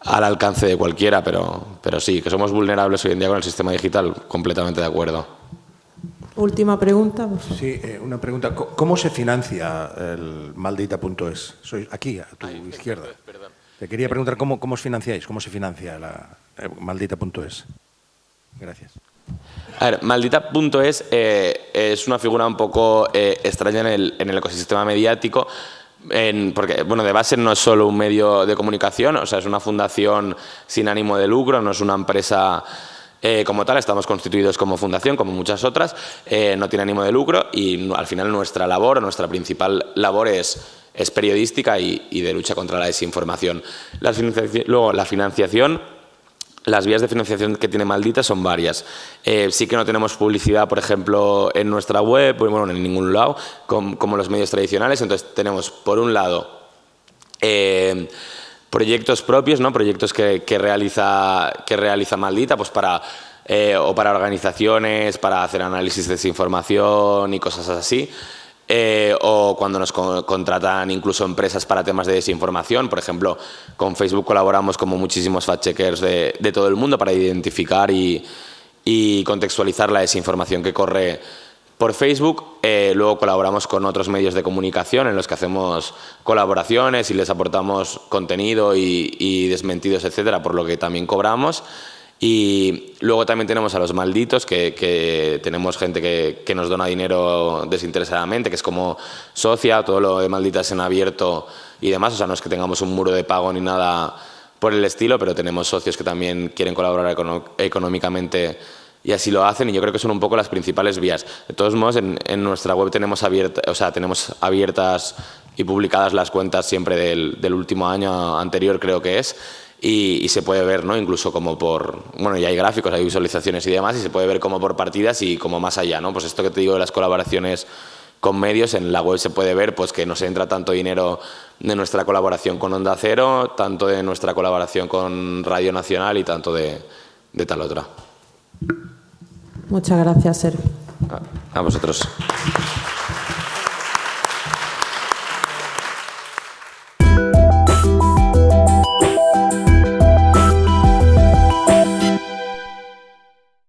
al alcance de cualquiera, pero sí, que somos vulnerables hoy en día con el sistema digital, completamente de acuerdo. Última pregunta, por favor. Sí, una pregunta. ¿Cómo se financia el Maldita.es? Soy aquí, a tu izquierda. Perdón. Te quería preguntar cómo os financiáis, cómo se financia Maldita.es. Gracias. A ver, Maldita.es es una figura un poco extraña en el ecosistema mediático, porque bueno, de base no es solo un medio de comunicación, o sea, es una fundación sin ánimo de lucro, no es una empresa como tal, estamos constituidos como fundación, como muchas otras, no tiene ánimo de lucro y al final nuestra labor, nuestra principal labor es periodística y de lucha contra la desinformación. Luego, la financiación. Las vías de financiación que tiene Maldita son varias. Sí que no tenemos publicidad, por ejemplo, en nuestra web, bueno, en ningún lado, como los medios tradicionales. Entonces tenemos, por un lado, proyectos propios, ¿no? Proyectos que realiza Maldita, pues para organizaciones, para hacer análisis de desinformación y cosas así. O cuando nos contratan incluso empresas para temas de desinformación. Por ejemplo, con Facebook colaboramos como muchísimos fact-checkers de todo el mundo para identificar y contextualizar la desinformación que corre por Facebook. Luego colaboramos con otros medios de comunicación en los que hacemos colaboraciones y les aportamos contenido y desmentidos, etcétera, por lo que también cobramos. Y luego también tenemos a los malditos, que tenemos gente que nos dona dinero desinteresadamente, que es como socia, todo lo de Malditas en abierto y demás. O sea, no es que tengamos un muro de pago ni nada por el estilo, pero tenemos socios que también quieren colaborar económicamente y así lo hacen, y yo creo que son un poco las principales vías. De todos modos, en nuestra web tenemos abiertas y publicadas las cuentas siempre del último año anterior, creo que es. Y se puede ver, ¿no? Incluso como bueno, ya hay gráficos, hay visualizaciones y demás, y se puede ver como por partidas y como más allá, ¿no? Pues esto que te digo de las colaboraciones con medios, en la web se puede ver pues que nos entra tanto dinero de nuestra colaboración con Onda Cero, tanto de nuestra colaboración con Radio Nacional y tanto de tal otra. Muchas gracias, Sergio. A vosotros.